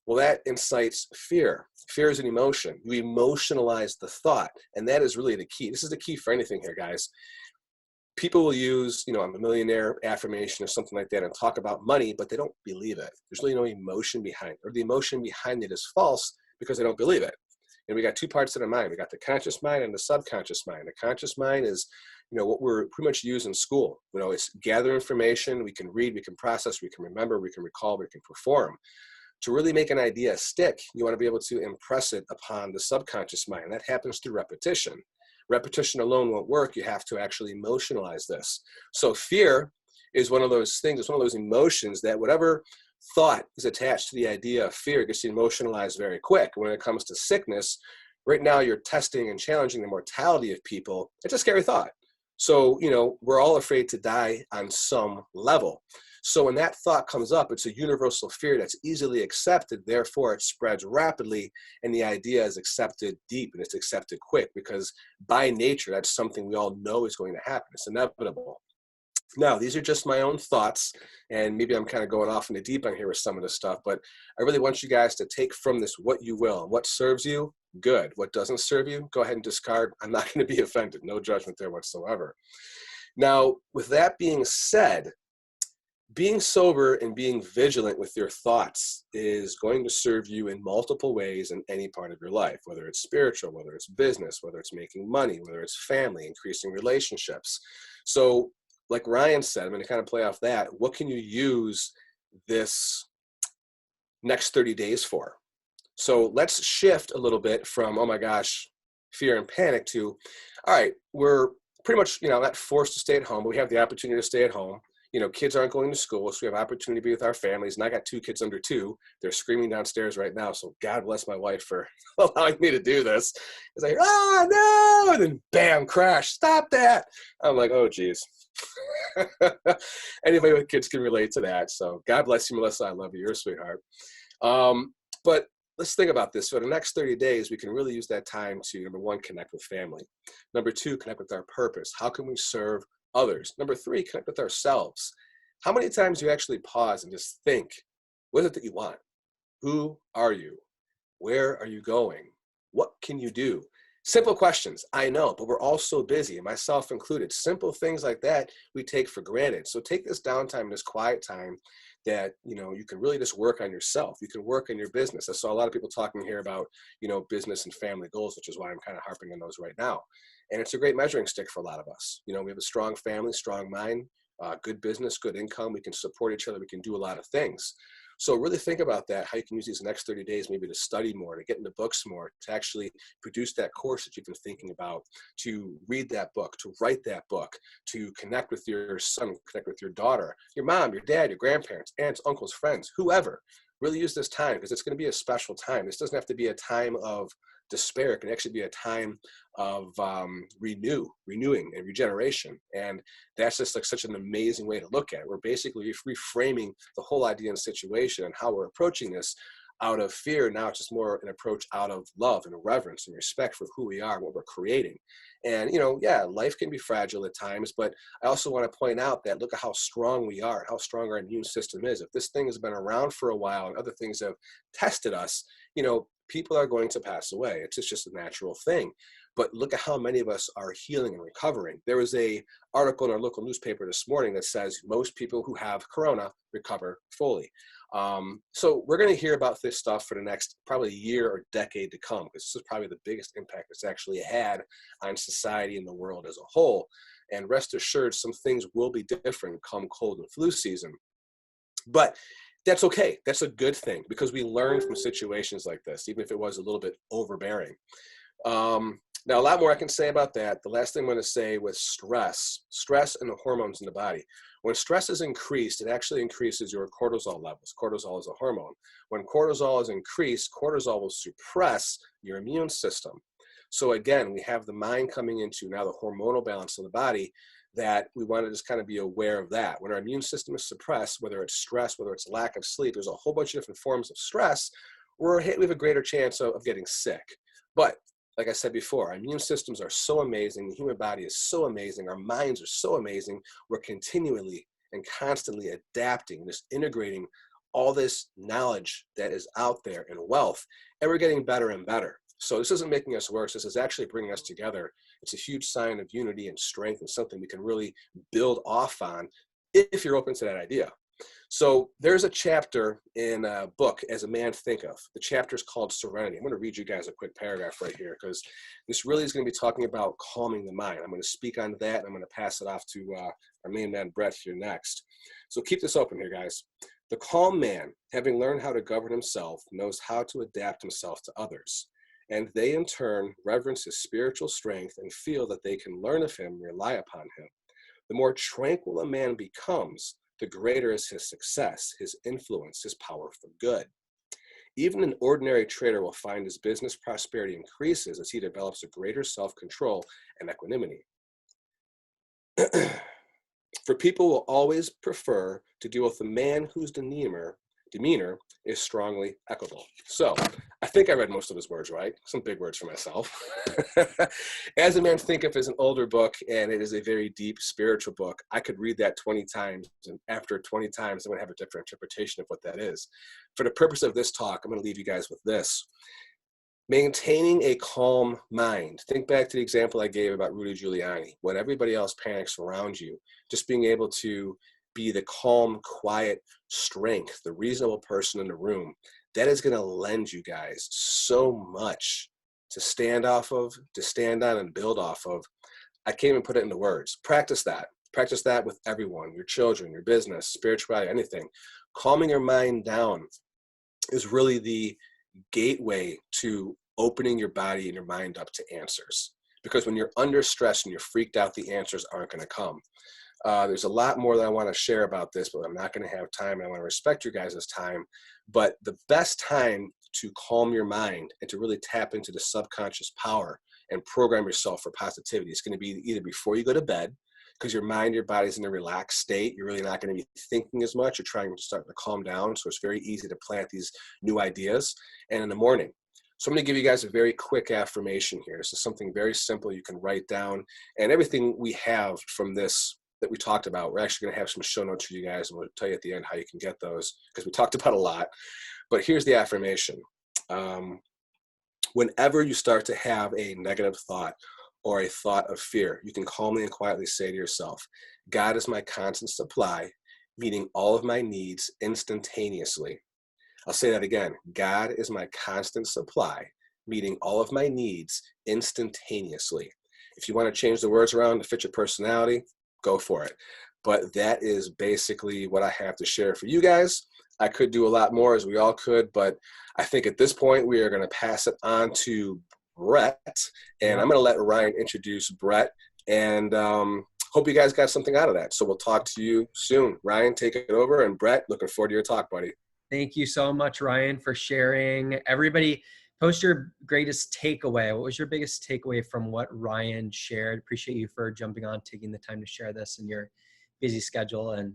Well, that incites fear. Fear is an emotion. You emotionalize the thought, and that is really the key. This is the key for anything here, guys. People will use, I'm a millionaire affirmation or something like that and talk about money, but they don't believe it. There's really no emotion behind it, or the emotion behind it is false because they don't believe it. And we got 2 parts of the mind. We got the conscious mind and the subconscious mind. The conscious mind is, what we're pretty much used in school. It's gather information. We can read, we can process, we can remember, we can recall, we can perform. To really make an idea stick, you want to be able to impress it upon the subconscious mind. That happens through repetition. Repetition alone won't work. You have to actually emotionalize this. So fear is one of those things, it's one of those emotions that whatever thought is attached to the idea of fear gets emotionalized very quick. When it comes to sickness, right now you're testing and challenging the mortality of people. It's a scary thought. So, we're all afraid to die on some level. So when that thought comes up, it's a universal fear that's easily accepted. Therefore, it spreads rapidly, and the idea is accepted deep and it's accepted quick because by nature, that's something we all know is going to happen. It's inevitable. Now, these are just my own thoughts, and maybe I'm kind of going off in the deep end here with some of this stuff, but I really want you guys to take from this what you will. What serves you, good. What doesn't serve you, go ahead and discard. I'm not going to be offended. No judgment there whatsoever. Now, with that being said, being sober and being vigilant with your thoughts is going to serve you in multiple ways in any part of your life, whether it's spiritual, whether it's business, whether it's making money, whether it's family, increasing relationships. So like Ryan said, I'm going to kind of play off that. What can you use this next 30 days for? So let's shift a little bit from, oh my gosh, fear and panic to, all right, we're pretty much, not forced to stay at home, but we have the opportunity to stay at home. Kids aren't going to school, so we have opportunity to be with our families. And I got 2 kids under 2. They're screaming downstairs right now. So God bless my wife for allowing me to do this. It's like, oh no, and then bam, crash, stop that. I'm like, oh geez. Anybody with kids can relate to that. So God bless you, Melissa. I love you. You're a sweetheart. But let's think about this. For the next 30 days, we can really use that time to, number 1, connect with family. Number 2, connect with our purpose. How can we serve others? Number 3, connect with ourselves. How many times do you actually pause and just think, what is it that you want? Who are you? Where are you going? What can you do? Simple questions, I know, but we're all so busy, and myself included. Simple things like that we take for granted. So take this downtime, this quiet time that, you can really just work on yourself. You can work on your business. I saw a lot of people talking here about, business and family goals, which is why I'm kind of harping on those right now. And it's a great measuring stick for a lot of us. We have a strong family, strong mind, good business, good income. We can support each other. We can do a lot of things. So really think about that, how you can use these next 30 days maybe to study more, to get into books more, to actually produce that course that you've been thinking about, to read that book, to write that book, to connect with your son, connect with your daughter, your mom, your dad, your grandparents, aunts, uncles, friends, whoever. Really use this time because it's going to be a special time. This doesn't have to be a time of despair. It can actually be a time of renewing and regeneration. And that's just like such an amazing way to look at it. We're basically reframing the whole idea and situation and how we're approaching this out of fear. Now it's just more an approach out of love and reverence and respect for who we are and what we're creating. And, life can be fragile at times, but I also want to point out that look at how strong we are and how strong our immune system is. If this thing has been around for a while and other things have tested us, people are going to pass away. It's just a natural thing. But look at how many of us are healing and recovering. There was an article in our local newspaper this morning that says most people who have corona recover fully. So we're going to hear about this stuff for the next probably year or decade to come, because this is probably the biggest impact it's actually had on society and the world as a whole. And rest assured, some things will be different come cold and flu season. But that's okay. That's a good thing because we learn from situations like this, even if it was a little bit overbearing. Now, a lot more I can say about that. The last thing I'm going to say was stress and the hormones in the body. When stress is increased, it actually increases your cortisol levels. Cortisol is a hormone. When cortisol is increased, cortisol will suppress your immune system. So again, we have the mind coming into now the hormonal balance of the body that we want to just kind of be aware of that. When our immune system is suppressed, whether it's stress, whether it's lack of sleep, there's a whole bunch of different forms of stress where we have a greater chance of getting sick. But like I said before, our immune systems are so amazing. The human body is so amazing. Our minds are so amazing. We're continually and constantly adapting, just integrating all this knowledge that is out there and wealth, and we're getting better and better. So this isn't making us worse. This is actually bringing us together. It's a huge sign of unity and strength and something we can really build off on if you're open to that idea. So there's a chapter in a book, As a Man Thinketh. The chapter is called Serenity. I'm going to read you guys a quick paragraph right here because this really is going to be talking about calming the mind. I'm going to speak on that, and I'm going to pass it off to our main man, Bret, here next. So keep this open here, guys. The calm man, having learned how to govern himself, knows how to adapt himself to others. And they, in turn, reverence his spiritual strength and feel that they can learn of him, rely upon him. The more tranquil a man becomes, the greater is his success, his influence, his power for good. Even an ordinary trader will find his business prosperity increases as he develops a greater self-control and equanimity. For people will always prefer to deal with a man whose demeanor is strongly equable. So I think I read most of his words right. Some big words for myself. As a Man Thinketh is an older book, and it is a very deep spiritual book. I could read that 20 times, and after 20 times, I'm going to have a different interpretation of what that is. For the purpose of this talk, I'm going to leave you guys with this. Maintaining a calm mind. Think back to the example I gave about Rudy Giuliani. When everybody else panics around you, just being able to be the calm, quiet strength, the reasonable person in the room, that is going to lend you guys so much to stand off of, to stand on and build off of. I can't even put it into words. Practice that. Practice that with everyone, your children, your business, spirituality, anything. Calming your mind down is really the gateway to opening your body and your mind up to answers. Because when you're under stress and you're freaked out, the answers aren't going to come. There's a lot more that I want to share about this, but I'm not going to have time, and I want to respect your guys' time. But the best time to calm your mind and to really tap into the subconscious power and program yourself for positivity is going to be either before you go to bed, because your mind, your body's in a relaxed state. You're really not going to be thinking as much. You're trying to start to calm down. So it's very easy to plant these new ideas. And in the morning. So I'm going to give you guys a very quick affirmation here. This is something very simple you can write down. And everything we have from this that we talked about, we're actually going to have some show notes for you guys. And we'll tell you at the end how you can get those, because we talked about a lot. But here's the affirmation. Whenever you start to have a negative thought, or a thought of fear, you can calmly and quietly say to yourself, God is my constant supply, meeting all of my needs instantaneously. I'll say that again. God is my constant supply, meeting all of my needs instantaneously. If you want to change the words around to fit your personality, go for it. But that is basically what I have to share for you guys. I could do a lot more, as we all could, but I think at this point we are going to pass it on to Bret, and I'm going to let Ryan introduce Bret, and hope you guys got something out of that. So we'll talk to you soon. Ryan, take it over, and Bret, looking forward to your talk, buddy. Thank you so much, Ryan, for sharing. Everybody, post your greatest takeaway. What was your biggest takeaway from what Ryan shared? Appreciate you for jumping on, taking the time to share this in your busy schedule, and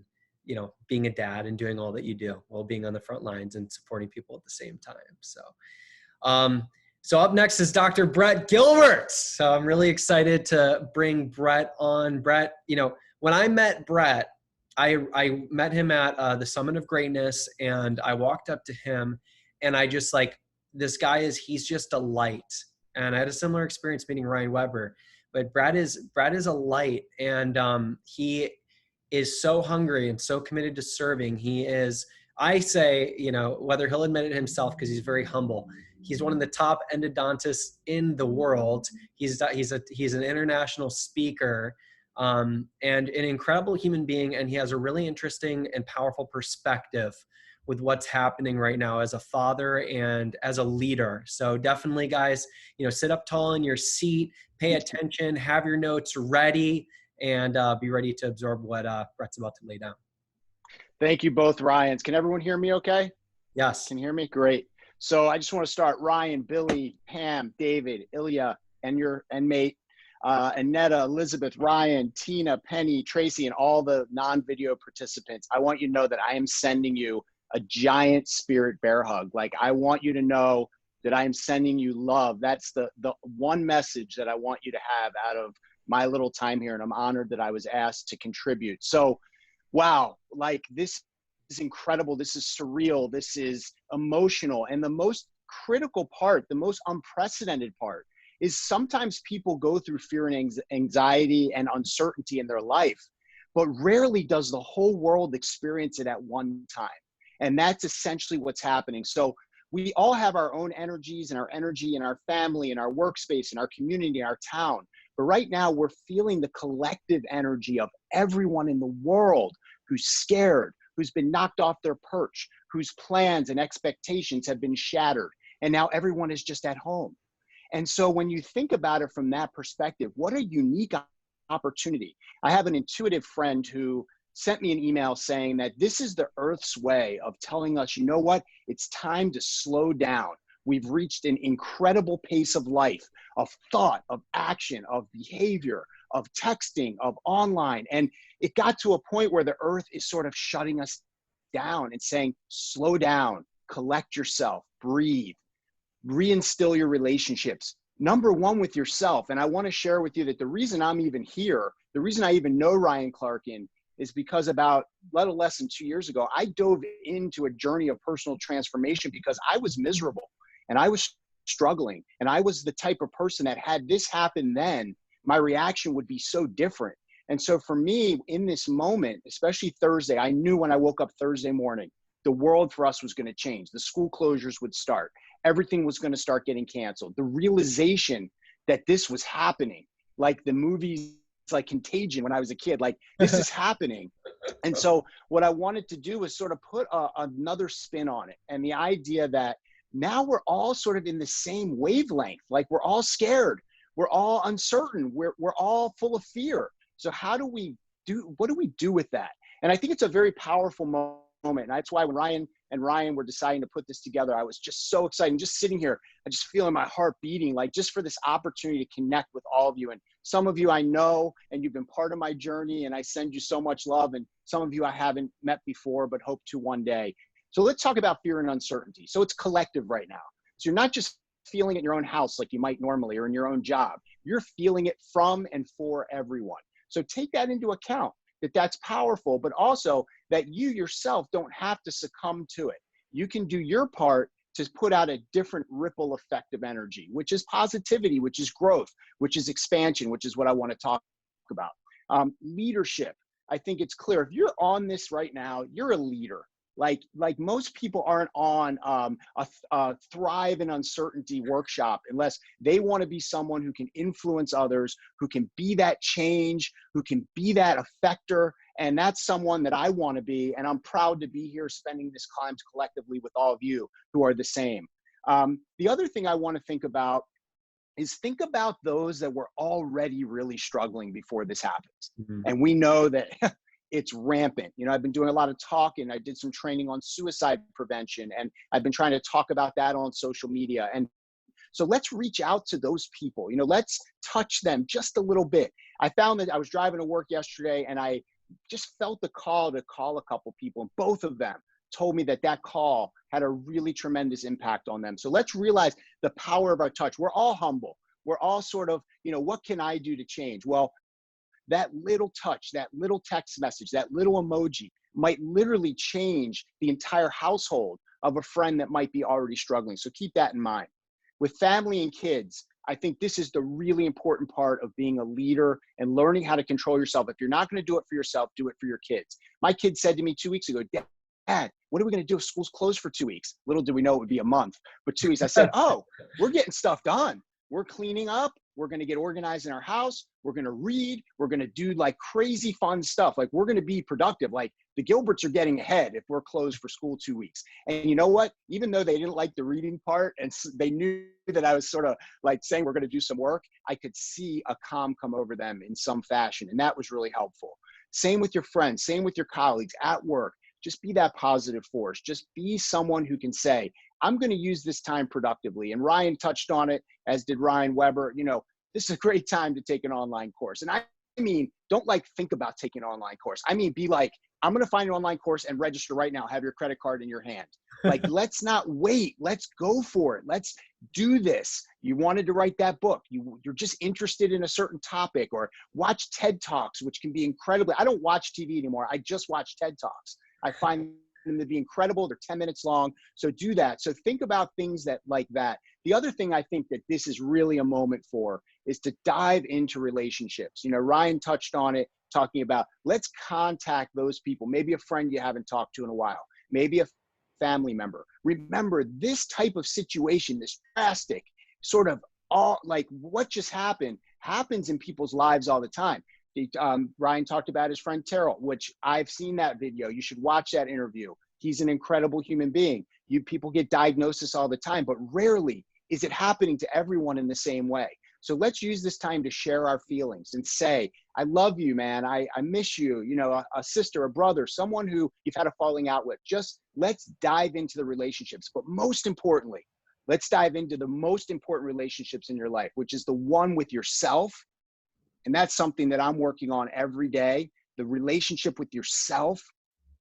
being a dad and doing all that you do while being on the front lines and supporting people at the same time. So up next is Dr. Bret Gilbert. So I'm really excited to bring Bret on. Bret, when I met Bret, I met him at the Summit of Greatness, and I walked up to him, and I just this guy he's just a light. And I had a similar experience meeting Ryan Weber, but Bret is a light, and he is so hungry and so committed to serving. He is, I say, whether he'll admit it himself, because he's very humble, he's one of the top endodontists in the world. He's an international speaker, and an incredible human being. And he has a really interesting and powerful perspective with what's happening right now as a father and as a leader. So definitely, guys, sit up tall in your seat, pay attention, have your notes ready, and be ready to absorb what Bret's about to lay down. Thank you both, Ryans. Can everyone hear me okay? Yes. Can you hear me? Great. So I just want to start. Ryan, Billy, Pam, David, Ilya, and mate, Annetta, Elizabeth, Ryan, Tina, Penny, Tracy, and all the non-video participants. I want you to know that I am sending you a giant spirit bear hug. I want you to know that I am sending you love. That's the one message that I want you to have out of my little time here. And I'm honored that I was asked to contribute. So, wow, this is incredible. This is surreal. This is emotional. And the most critical part, the most unprecedented part, is sometimes people go through fear and anxiety and uncertainty in their life, but rarely does the whole world experience it at one time. And that's essentially what's happening. So we all have our own energies, and our energy in our family, in our workspace, in our community, in our town. But right now we're feeling the collective energy of everyone in the world who's scared, who's been knocked off their perch, whose plans and expectations have been shattered. And now everyone is just at home. And so when you think about it from that perspective, what a unique opportunity. I have an intuitive friend who sent me an email saying that this is the Earth's way of telling us, you know what, it's time to slow down. We've reached an incredible pace of life, of thought, of action, of behavior, of texting, of online. And it got to a point where the Earth is sort of shutting us down and saying, slow down, collect yourself, breathe, reinstill your relationships. Number one, with yourself. And I want to share with you that the reason I'm even here, the reason I even know Ryan Clarkin, is because about a little less than 2 years ago, I dove into a journey of personal transformation because I was miserable and I was struggling, and I was the type of person that had this happen then, my reaction would be so different. And so for me, in this moment, especially Thursday, I knew when I woke up Thursday morning, the world for us was going to change. The school closures would start. Everything was going to start getting canceled. The realization that this was happening, like the movies like Contagion when I was a kid, like this is happening. And so what I wanted to do was sort of put another spin on it. And the idea that now we're all sort of in the same wavelength, like we're all scared. We're all uncertain. We're all full of fear. So what do we do with that? And I think it's a very powerful moment. And that's why when Ryan were deciding to put this together, I was just so excited. And just sitting here, I just feeling my heart beating, like just for this opportunity to connect with all of you. And some of you I know, and you've been part of my journey, and I send you so much love. And some of you I haven't met before, but hope to one day. So let's talk about fear and uncertainty. So it's collective right now. So you're not just feeling it in your own house like you might normally, or in your own job. You're feeling it from and for everyone. So take that into account, that's powerful, but also that you yourself don't have to succumb to it. You can do your part to put out a different ripple effect of energy, which is positivity, which is growth, which is expansion, which is what I want to talk about. Leadership. I think it's clear. If you're on this right now, you're a leader. Like most people aren't on a Thrive in Uncertainty workshop unless they want to be someone who can influence others, who can be that change, who can be that effector. And that's someone that I want to be. And I'm proud to be here spending this time collectively with all of you who are the same. The other thing I want to think about is think about those that were already really struggling before this happens. Mm-hmm. And we know that it's rampant. You know, I've been doing a lot of talking. I did some training on suicide prevention, and I've been trying to talk about that on social media. And so let's reach out to those people. You know, let's touch them just a little bit. I found that I was driving to work yesterday, and I just felt the call to call a couple people, and both of them told me that call had a really tremendous impact on them. So let's realize the power of our touch. We're all humble. We're all sort of, you know, what can I do to change? Well, that little touch, that little text message, that little emoji might literally change the entire household of a friend that might be already struggling. So keep that in mind. With family and kids, I think this is the really important part of being a leader and learning how to control yourself. If you're not going to do it for yourself, do it for your kids. My kid said to me 2 weeks ago, Dad, what are we going to do if school's closed for 2 weeks? Little did we know it would be a month, but 2 weeks. I said, oh, we're getting stuff done. We're cleaning up. We're going to get organized in our house. We're going to read. We're going to do like crazy fun stuff. Like we're going to be productive. Like the Gilberts are getting ahead if we're closed for school 2 weeks. And you know what? Even though they didn't like the reading part and they knew that I was sort of like saying we're going to do some work, I could see a calm come over them in some fashion. And that was really helpful. Same with your friends, same with your colleagues at work. Just be that positive force. Just be someone who can say, I'm going to use this time productively. And Ryan touched on it, as did Ryan Weber. You know, this is a great time to take an online course. And I mean, don't like think about taking an online course. I mean, be like, I'm going to find an online course and register right now. Have your credit card in your hand. Like, let's not wait. Let's go for it. Let's do this. You wanted to write that book. You're just interested in a certain topic, or watch TED Talks, which can be incredibly, I don't watch TV anymore. I just watch TED Talks. I find them to be incredible. They're 10 minutes long. So do that. So think about things that like that. The other thing I think that this is really a moment for is to dive into relationships. You know, Ryan touched on it, talking about let's contact those people, maybe a friend you haven't talked to in a while, maybe a family member. Remember, this type of situation, this drastic sort of all like what just happened happens in people's lives all the time. Ryan talked about his friend Terrell, which I've seen that video. You should watch that interview. He's an incredible human being. People get diagnosis all the time, but rarely is it happening to everyone in the same way. So let's use this time to share our feelings and say, I love you, man. I miss you. You know, a sister, a brother, someone who you've had a falling out with. Just let's dive into the relationships. But most importantly, let's dive into the most important relationships in your life, which is the one with yourself. And that's something that I'm working on every day, the relationship with yourself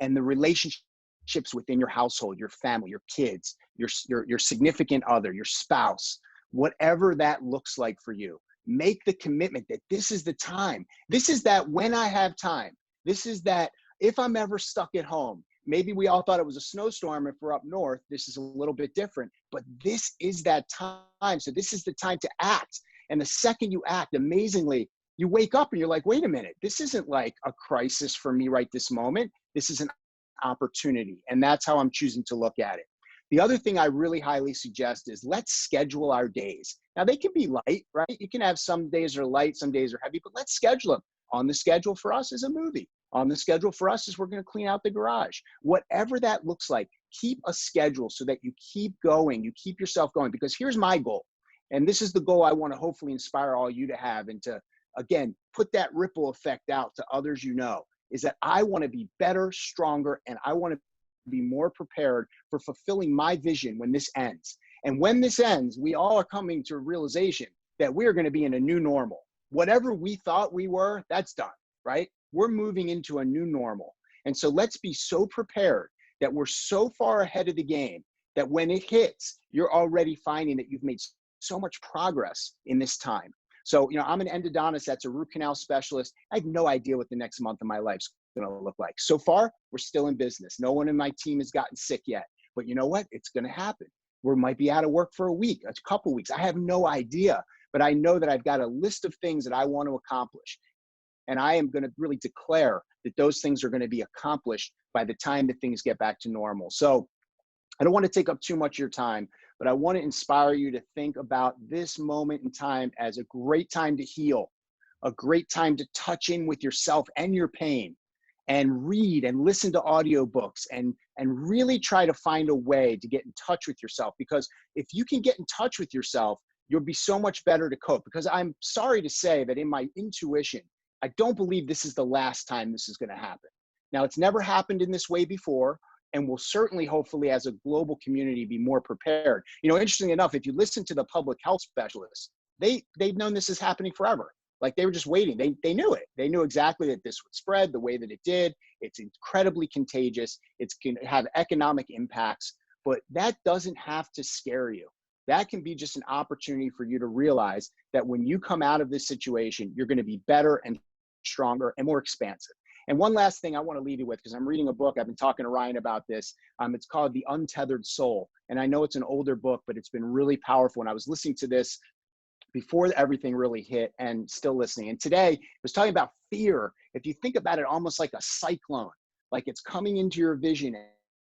and the relationships within your household, your family, your kids, your significant other, your spouse, whatever that looks like for you. Make the commitment that this is the time. This is that when I have time. This is that if I'm ever stuck at home. Maybe we all thought it was a snowstorm. If we're up north, this is a little bit different, but this is that time. So this is the time to act. And the second you act, amazingly, you wake up and you're like, wait a minute, this isn't like a crisis for me right this moment. This is an opportunity. And that's how I'm choosing to look at it. The other thing I really highly suggest is let's schedule our days. Now they can be light, right? You can have some days are light, some days are heavy, but let's schedule them. On the schedule for us is a movie. On the schedule for us is we're going to clean out the garage. Whatever that looks like, keep a schedule so that you keep going, you keep yourself going. Because here's my goal. And this is the goal I want to hopefully inspire all you to have, and to, again, put that ripple effect out to others you know, is that I want to be better, stronger, and I want to be more prepared for fulfilling my vision when this ends. And when this ends, we all are coming to a realization that we're going to be in a new normal. Whatever we thought we were, that's done, right? We're moving into a new normal. And so let's be so prepared that we're so far ahead of the game that when it hits, you're already finding that you've made so much progress in this time. So, you know, I'm an endodontist, that's a root canal specialist. I have no idea what the next month of my life's going to look like. So far, we're still in business. No one in my team has gotten sick yet. But you know what? It's going to happen. We might be out of work for a week, a couple weeks. I have no idea. But I know that I've got a list of things that I want to accomplish. And I am going to really declare that those things are going to be accomplished by the time that things get back to normal. So I don't want to take up too much of your time, but I want to inspire you to think about this moment in time as a great time to heal, a great time to touch in with yourself and your pain, and read and listen to audiobooks, and really try to find a way to get in touch with yourself. Because if you can get in touch with yourself, you'll be so much better to cope. Because I'm sorry to say that in my intuition, I don't believe this is the last time this is going to happen. Now, it's never happened in this way before, and we'll certainly, hopefully, as a global community, be more prepared. You know, interestingly enough, if you listen to the public health specialists, they've known this is happening forever. Like, they were just waiting. They knew it. They knew exactly that this would spread the way that it did. It's incredibly contagious. It can have economic impacts, but that doesn't have to scare you. That can be just an opportunity for you to realize that when you come out of this situation, you're going to be better and stronger and more expansive. And one last thing I want to leave you with, because I'm reading a book, I've been talking to Ryan about this. It's called The Untethered Soul. And I know it's an older book, but it's been really powerful. And I was listening to this before everything really hit, and still listening. And today it was talking about fear. If you think about it almost like a cyclone, like it's coming into your vision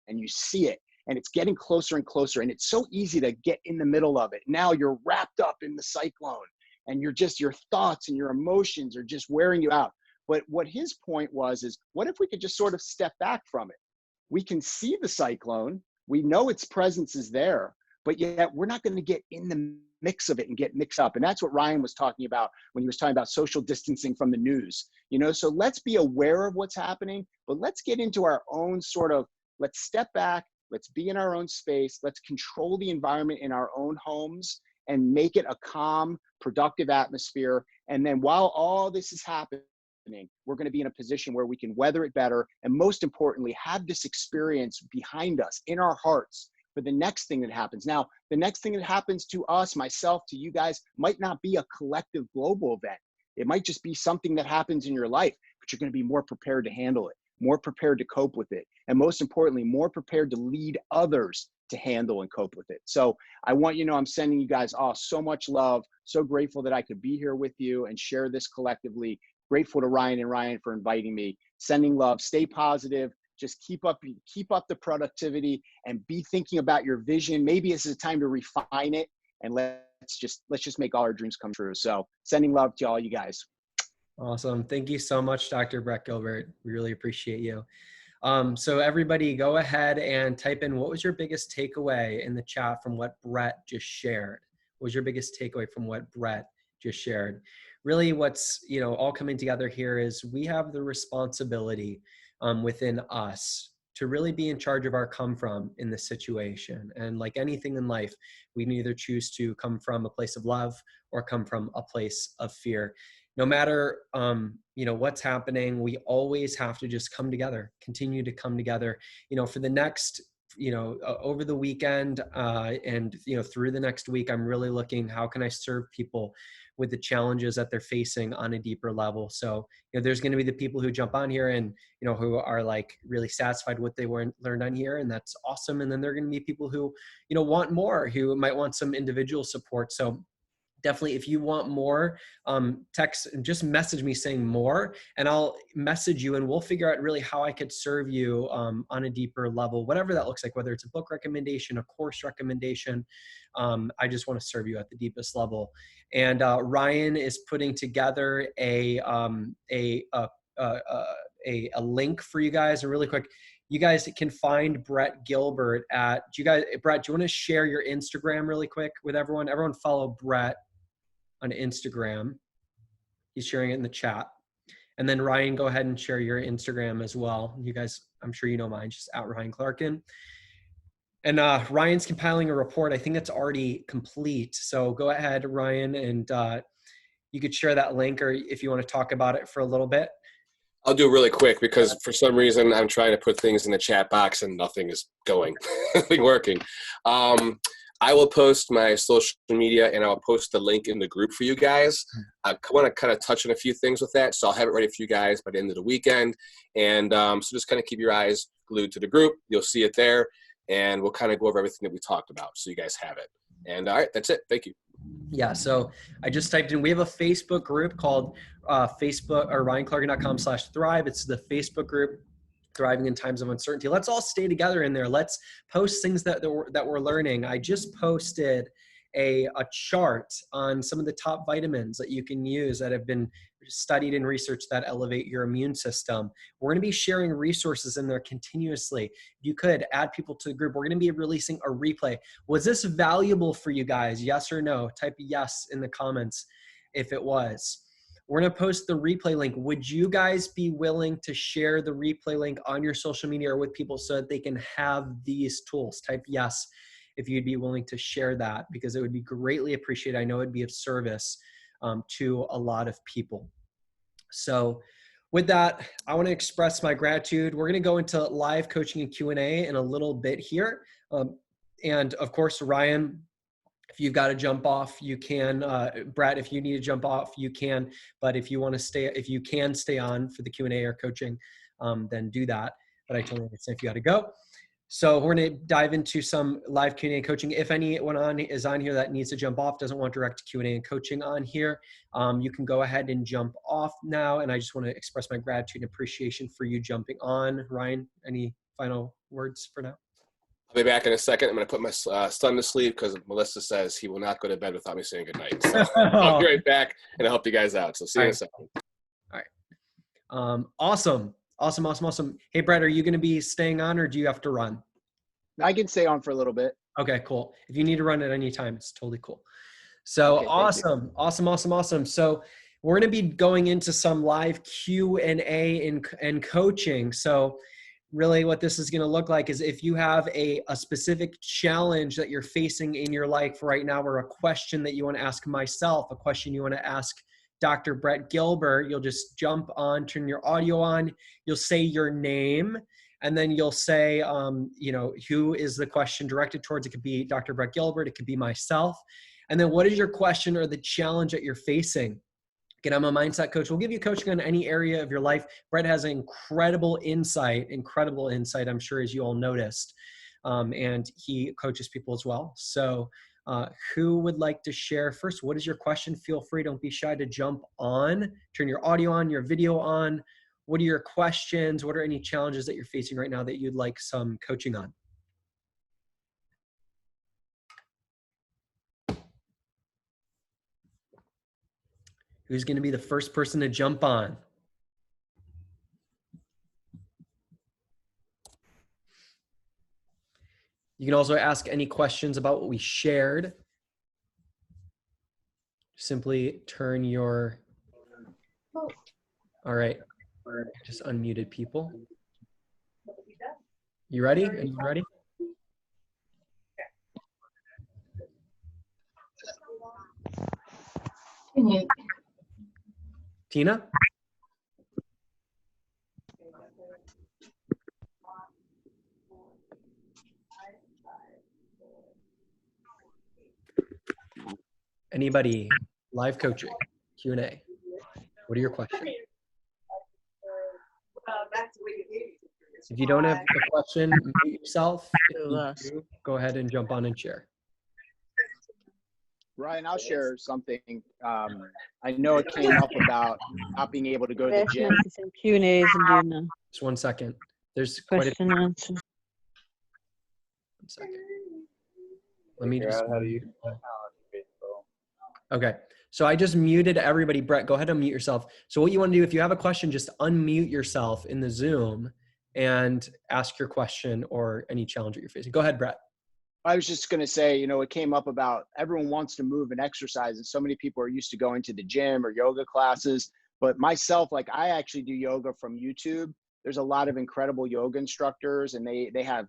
and you see it, and it's getting closer and closer. And it's so easy to get in the middle of it. Now you're wrapped up in the cyclone, and your thoughts and your emotions are just wearing you out. But what his point was is, what if we could just sort of step back from it? We can see the cyclone. We know its presence is there, but yet we're not going to get in the mix of it and get mixed up. And that's what Ryan was talking about when he was talking about social distancing from the news. You know, so let's be aware of what's happening, but let's get into our own let's step back. Let's be in our own space. Let's control the environment in our own homes and make it a calm, productive atmosphere. And then while all this is happening, we're going to be in a position where we can weather it better. And most importantly, have this experience behind us in our hearts for the next thing that happens. Now, the next thing that happens to us, myself, to you guys, might not be a collective global event. It might just be something that happens in your life, but you're going to be more prepared to handle it, more prepared to cope with it, and most importantly, more prepared to lead others to handle and cope with it. So I want you to know I'm sending you guys all so much love, so grateful that I could be here with you and share this collectively. Grateful to Ryan and Ryan for inviting me. Sending love, stay positive, just keep up the productivity, and be thinking about your vision. Maybe this is a time to refine it, and let's just make all our dreams come true. So sending love to all you guys. Awesome. Thank you so much, Dr. Bret Gilbert. We really appreciate you. So everybody go ahead and type in, what was your biggest takeaway in the chat from what Bret just shared? What was your biggest takeaway from what Bret just shared? Really what's, all coming together here is we have the responsibility within us to really be in charge of our come from in this situation. And like anything in life, we can either choose to come from a place of love or come from a place of fear. No matter, what's happening, we always have to just come together, continue to come together. For the next over the weekend and, through the next week, I'm really looking, how can I serve people with the challenges that they're facing on a deeper level? So, there's going to be the people who jump on here and, who are like really satisfied with what they learned on here. And that's awesome. And then there are going to be people who, want more, who might want some individual support. So definitely, if you want more, text and just message me saying more, and I'll message you and we'll figure out really how I could serve you on a deeper level, whatever that looks like, whether it's a book recommendation, a course recommendation. I just want to serve you at the deepest level. And Ryan is putting together a link for you guys. And really quick, you guys can find Bret Gilbert at, Bret, do you want to share your Instagram really quick with everyone? Everyone follow Bret on Instagram. He's sharing it in the chat. And then Ryan, go ahead and share your Instagram as well. You guys, I'm sure you know mine, just at Ryan Clarkin. And Ryan's compiling a report. I think it's already complete. So go ahead, Ryan, and you could share that link, or if you want to talk about it for a little bit. I'll do it really quick because for some reason I'm trying to put things in the chat box and nothing is going, nothing working. I will post my social media and I'll post the link in the group for you guys. I want to kind of touch on a few things with that, so I'll have it ready for you guys by the end of the weekend. And so just kind of keep your eyes glued to the group. You'll see it there, and we'll kind of go over everything that we talked about so you guys have it. And all right, that's it. Thank you. Yeah, so I just typed in, we have a Facebook group called Facebook or ryanclarkin.com/thrive. It's the Facebook group, Thriving in Times of Uncertainty. Let's all stay together in there. Let's post things that we're learning. I just posted a chart on some of the top vitamins that you can use that have been studied and researched that elevate your immune system. We're going to be sharing resources in there continuously. If you could add people to the group, we're going to be releasing a replay. Was this valuable for you guys? Yes or no? Type yes in the comments if it was. We're going to post the replay link. Would you guys be willing to share the replay link on your social media or with people so that they can have these tools? Type yes if you'd be willing to share that, because it would be greatly appreciated. I know it'd be of service to a lot of people. So with that, I want to express my gratitude. We're going to go into live coaching and Q&A in a little bit here. And of course, Ryan, if you've got to jump off, you can. Bret, if you need to jump off, you can. But if you want to stay, if you can stay on for the Q&A or coaching, then do that. But I totally understand if you got to go. So we're going to dive into some live Q&A and coaching. If anyone is on here that needs to jump off, doesn't want direct Q&A and coaching on here, you can go ahead and jump off now. And I just want to express my gratitude and appreciation for you jumping on. Ryan, any final words for now? I'll be back in a second. I'm going to put my son to sleep because Melissa says he will not go to bed without me saying goodnight. So I'll be right back and I'll help you guys out. So see you in a second. All right. Awesome. Awesome. Hey, Bret, are you going to be staying on or do you have to run? I can stay on for a little bit. Okay, cool. If you need to run at any time, it's totally cool. So okay, awesome. So we're going to be going into some live Q&A and coaching. So really what this is going to look like is if you have a specific challenge that you're facing in your life right now, or a question that you want to ask myself, a question you want to ask Dr. Bret Gilbert, you'll just jump on, turn your audio on, you'll say your name, and then you'll say, who is the question directed towards? It could be Dr. Bret Gilbert, it could be myself. And then what is your question or the challenge that you're facing? Again, I'm a mindset coach. We'll give you coaching on any area of your life. Bret has incredible insight, I'm sure, as you all noticed. And he coaches people as well. So who would like to share first? What is your question? Feel free. Don't be shy to jump on. Turn your audio on, your video on. What are your questions? What are any challenges that you're facing right now that you'd like some coaching on? Who's going to be the first person to jump on? You can also ask any questions about what we shared. Simply turn your... All right. Just unmuted people. You ready? Are you ready? Tina? Anybody? Live coaching, Q&A. What are your questions? If you don't have a question, mute yourself. If you do, go ahead and jump on and share. Ryan, I'll share something. I know it came up about not being able to go to the gym. Q&As and doing the Just 1 second. There's quite a question and answer. 1 second. Let me just. Okay. So I just muted everybody. Brett, go ahead and mute yourself. So what you want to do, if you have a question, just unmute yourself in the Zoom and ask your question or any challenge that you're facing. Go ahead, Brett. I was just going to say, you know, it came up about everyone wants to move and exercise, and so many people are used to going to the gym or yoga classes. But myself, like, I actually do yoga from YouTube. There's a lot of incredible yoga instructors, and they have,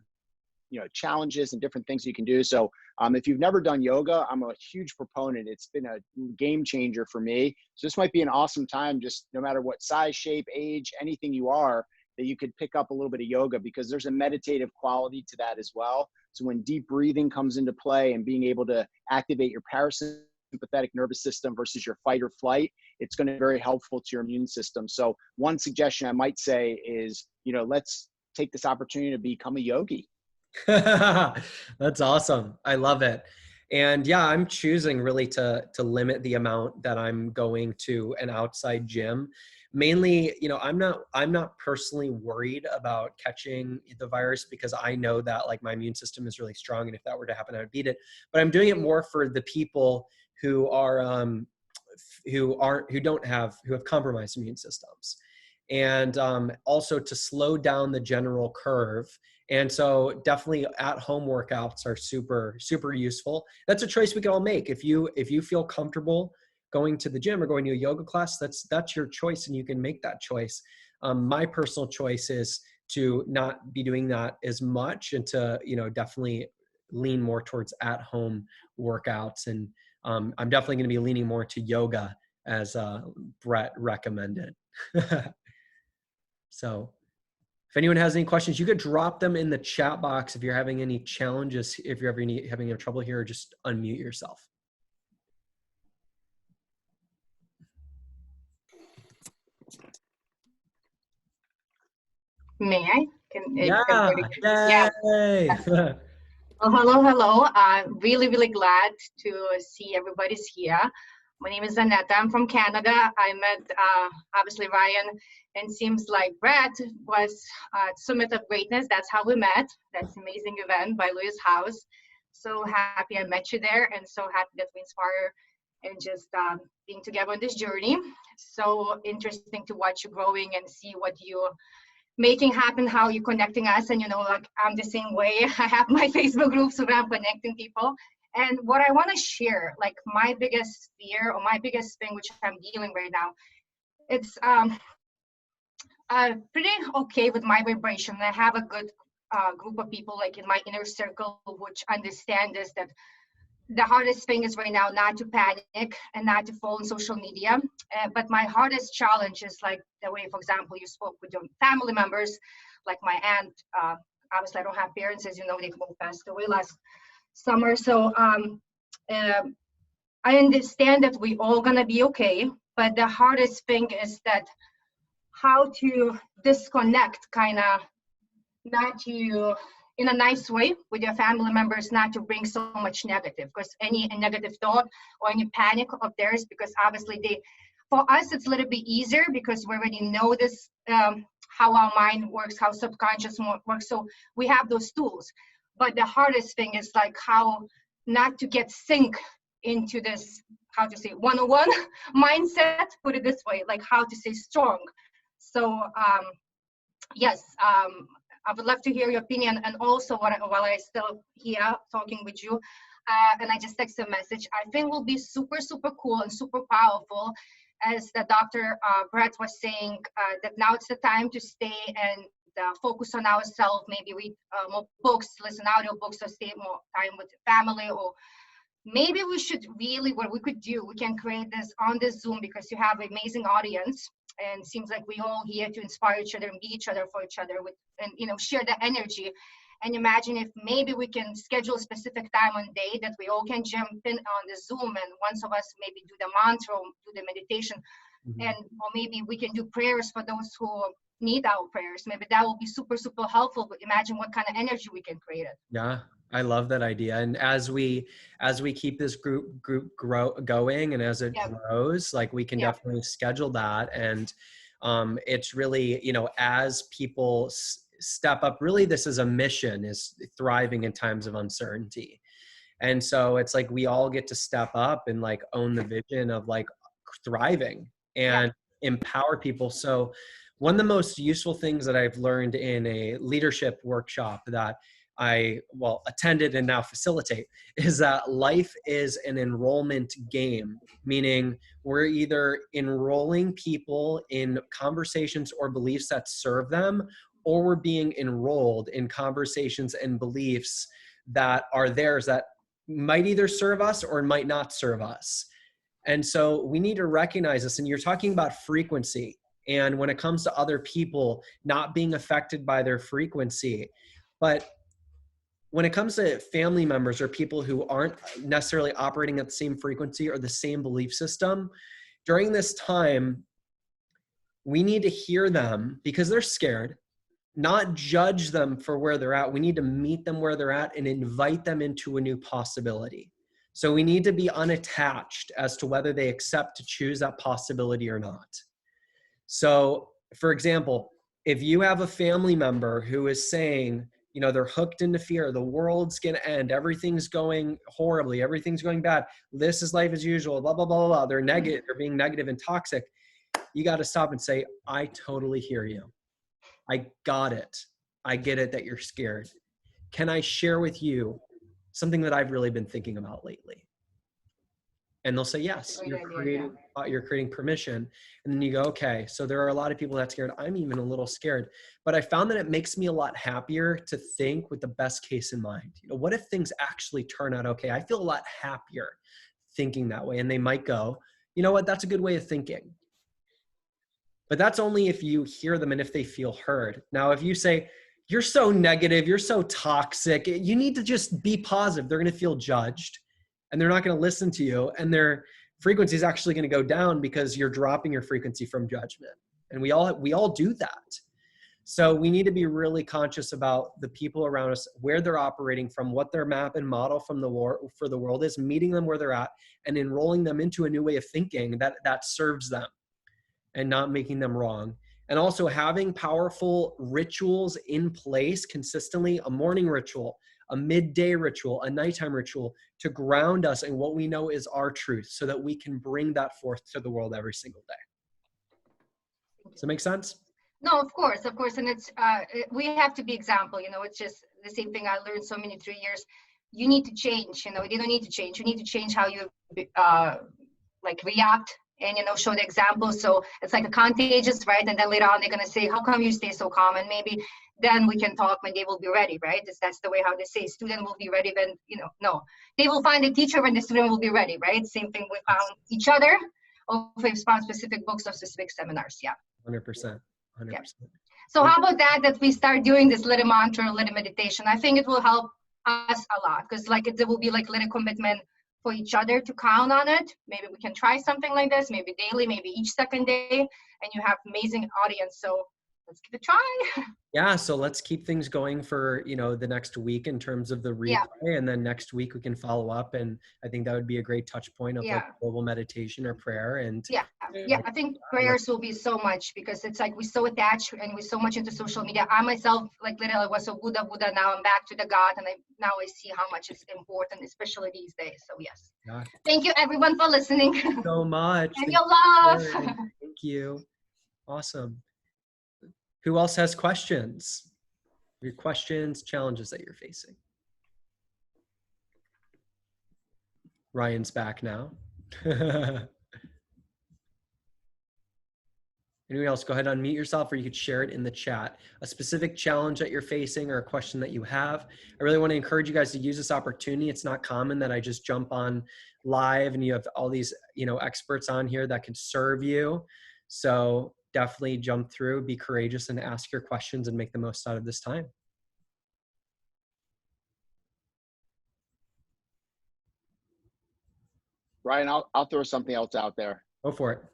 you know, challenges and different things you can do. So if you've never done yoga, I'm a huge proponent. It's been a game changer for me. So this might be an awesome time, just no matter what size, shape, age, anything you are, that you could pick up a little bit of yoga, because there's a meditative quality to that as well. So when deep breathing comes into play and being able to activate your parasympathetic nervous system versus your fight or flight, it's going to be very helpful to your immune system. So one suggestion I might say is, you know, let's take this opportunity to become a yogi. That's awesome. I love it. And yeah, I'm choosing really to limit the amount that I'm going to an outside gym. Mainly, you know, I'm not personally worried about catching the virus, because I know that, like, my immune system is really strong, and if that were to happen, I would beat it. But I'm doing it more for the people who have compromised immune systems, and also to slow down the general curve. And so definitely at-home workouts are super, super useful. That's a choice we can all make. If you feel comfortable going to the gym or going to a yoga class, that's your choice, and you can make that choice. My personal choice is to not be doing that as much, and to, you know, definitely lean more towards at-home workouts. And I'm definitely going to be leaning more to yoga, as Bret recommended. So if anyone has any questions, you could drop them in the chat box. If you're having any challenges, if you're ever having any trouble here, just unmute yourself. May I? Yeah. Yeah. Well, hello. I'm really glad to see everybody's here. My name is Annetta. I'm from Canada. I met obviously Ryan, and seems like Bret was at Summit of Greatness. That's how we met. That's an amazing event by Louis House. So happy I met you there, and so happy that we inspire and just being together on this journey. So interesting to watch you growing and see what you making happen, how you're connecting us. And, you know, like, I'm the same way. I have my Facebook groups where I'm connecting people. And what I want to share, like, my biggest fear or my biggest thing which I'm dealing right now, it's pretty okay with my vibration. I have a good group of people, like, in my inner circle, which understand this, that the hardest thing is right now not to panic and not to fall on social media. But my hardest challenge is, like, the way, for example, you spoke with your family members, like my aunt. Obviously, I don't have parents, as you know, they both passed away last summer. So I understand that we all gonna be okay. But the hardest thing is that how to disconnect, kind of, not to, in a nice way, with your family members, not to bring so much negative, because any negative thought or any panic of theirs, because obviously for us, it's a little bit easier because we already know this, how our mind works, how subconscious works. So we have those tools. But the hardest thing is, like, how not to get sink into this, how to say, 101 mindset, put it this way, like, how to stay strong. So yes, I would love to hear your opinion. And also, while I still here talking with you, and I just texted a message, I think will be super, super cool and super powerful, as the Dr. Bret was saying, that now it's the time to stay and focus on ourselves, maybe read more books, listen audio books, or stay more time with family. Or maybe we should really, what we could do, we can create this on this Zoom, because you have an amazing audience, and seems like we all here to inspire each other and be each other for each other, with, and, you know, share the energy. And imagine if maybe we can schedule a specific time on day that we all can jump in on the Zoom, and once of us maybe do the mantra, do the meditation, and or maybe we can do prayers for those who need our prayers. Maybe that will be super, super helpful. But imagine what kind of energy we can create it. Yeah, I love that idea. And as we keep this group going, and as it grows, like we can definitely schedule that. And it's really, you know, as people step up, really this is a mission, is thriving in times of uncertainty. And so it's like we all get to step up and like own the vision of like thriving and empower people. So one of the most useful things that I've learned in a leadership workshop that I attended and now facilitate is that life is an enrollment game, meaning we're either enrolling people in conversations or beliefs that serve them, or we're being enrolled in conversations and beliefs that are theirs that might either serve us or might not serve us. And so we need to recognize this. And you're talking about frequency. And when it comes to other people not being affected by their frequency, but when it comes to family members or people who aren't necessarily operating at the same frequency or the same belief system, during this time, we need to hear them because they're scared, not judge them for where they're at. We need to meet them where they're at and invite them into a new possibility. So we need to be unattached as to whether they accept to choose that possibility or not. So, for example, if you have a family member who is saying, you know, they're hooked into fear, the world's going to end, everything's going horribly, everything's going bad, this is life as usual, blah, blah, blah, blah, blah. They're negative, they're being negative and toxic. You got to stop and say, I totally hear you. I got it. I get it that you're scared. Can I share with you something that I've really been thinking about lately? And they'll say, yes, you're creating permission. And then you go, okay, so there are a lot of people that scared. I'm even a little scared, but I found that it makes me a lot happier to think with the best case in mind. You know, what if things actually turn out okay? I feel a lot happier thinking that way. And they might go, you know what, that's a good way of thinking. But that's only if you hear them and if they feel heard. Now, if you say, you're so negative, you're so toxic, you need to just be positive. They're going to feel judged and they're not going to listen to you. And their frequency is actually going to go down because you're dropping your frequency from judgment. And we all do that. So we need to be really conscious about the people around us, where they're operating from, what their map and model for the world is, meeting them where they're at and enrolling them into a new way of thinking that serves them and not making them wrong. And also having powerful rituals in place consistently, a morning ritual, a midday ritual, a nighttime ritual, to ground us in what we know is our truth so that we can bring that forth to the world every single day. Does that make sense? No, of course. And it's, we have to be example, you know, it's just the same thing I learned so many 3 years. You need to change, you know, you don't need to change. You need to change how you react and, you know, show the example. So it's like a contagious, right? And then later on, they're going to say, how come you stay so calm? And maybe then we can talk when they will be ready, right? That's the way how they say student will be ready when, you know, no, they will find a teacher when the student will be ready, right? Same thing, we found each other, or we've found specific books or specific seminars. Yeah. 100%. Yeah. So how about that we start doing this little mantra, little meditation? I think it will help us a lot because like there will be like little commitment for each other to count on it. Maybe we can try something like this, maybe daily, maybe each second day, and you have amazing audience. So let's give it a try. Yeah. So let's keep things going for, you know, the next week in terms of the replay. Yeah. And then next week we can follow up. And I think that would be a great touch point of like global meditation or prayer. And I think prayers will be so much because it's like we're so attached and we're so much into social media. I myself, like literally was a Buddha. Now I'm back to the God. And now I see how much it's important, especially these days. So yes. Yeah. Thank you everyone for listening. So much. And your love. Thank you. Awesome. Who else has questions? Your questions, challenges that you're facing. Ryan's back now. Anyone else, go ahead and unmute yourself or you could share it in the chat. A specific challenge that you're facing or a question that you have. I really want to encourage you guys to use this opportunity. It's not common that I just jump on live and you have all these, you know, experts on here that can serve you. So definitely jump through, be courageous and ask your questions and make the most out of this time. Ryan, I'll throw something else out there. Go for it.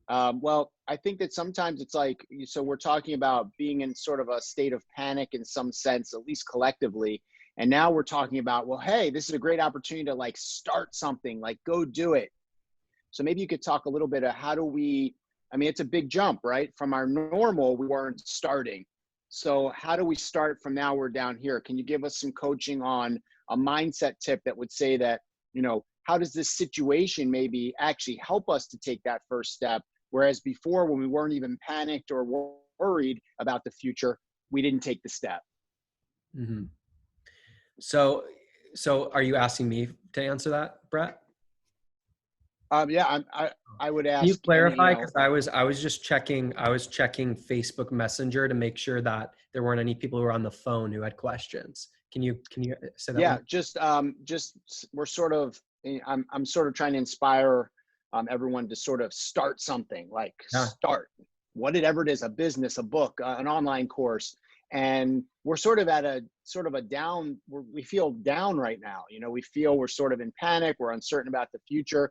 Well, I think that sometimes it's like, so we're talking about being in sort of a state of panic in some sense, at least collectively. And now we're talking about, well, hey, this is a great opportunity to like start something, like go do it. So maybe you could talk a little bit of how do we, I mean, it's a big jump, right? From our normal, we weren't starting. So how do we start from now we're down here? Can you give us some coaching on a mindset tip that would say that, you know, how does this situation maybe actually help us to take that first step? Whereas before, when we weren't even panicked or worried about the future, we didn't take the step. Mm-hmm. So are you asking me to answer that, Bret? Yeah, I would ask. Can you clarify? Because I was just checking. I was checking Facebook Messenger to make sure that there weren't any people who were on the phone who had questions. Can you say that? Yeah, one? just we're sort of. I'm sort of trying to inspire everyone to sort of start something, like start whatever it is, a business, a book, an online course. And we're sort of at a down, we feel down right now. You know, we feel we're sort of in panic. We're uncertain about the future.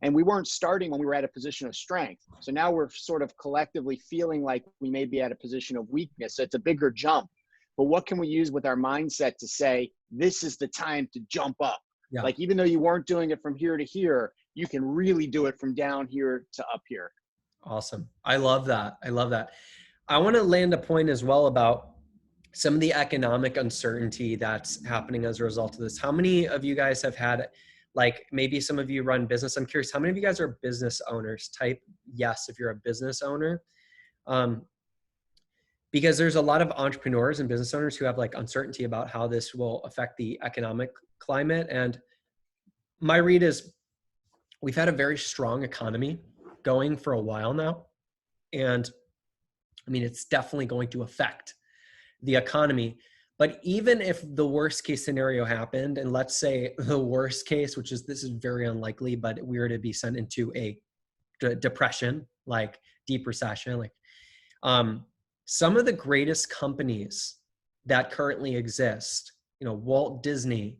And we weren't starting when we were at a position of strength. So now we're sort of collectively feeling like we may be at a position of weakness. So it's a bigger jump. But what can we use with our mindset to say, this is the time to jump up? Yeah. Like, even though you weren't doing it from here to here, you can really do it from down here to up here. Awesome. I love that. I love that. I want to land a point as well about some of the economic uncertainty that's happening as a result of this. How many of you guys have had, like, maybe some of you run business? I'm curious, how many of you guys are business owners? Type yes if you're a business owner. Because there's a lot of entrepreneurs and business owners who have like uncertainty about how this will affect the economic climate. And my read is we've had a very strong economy going for a while now. And I mean, it's definitely going to affect the economy. But even if the worst case scenario happened, and let's say the worst case, which is, this is very unlikely, but we were to be sent into a depression, like deep recession, like some of the greatest companies that currently exist, you know, Walt Disney,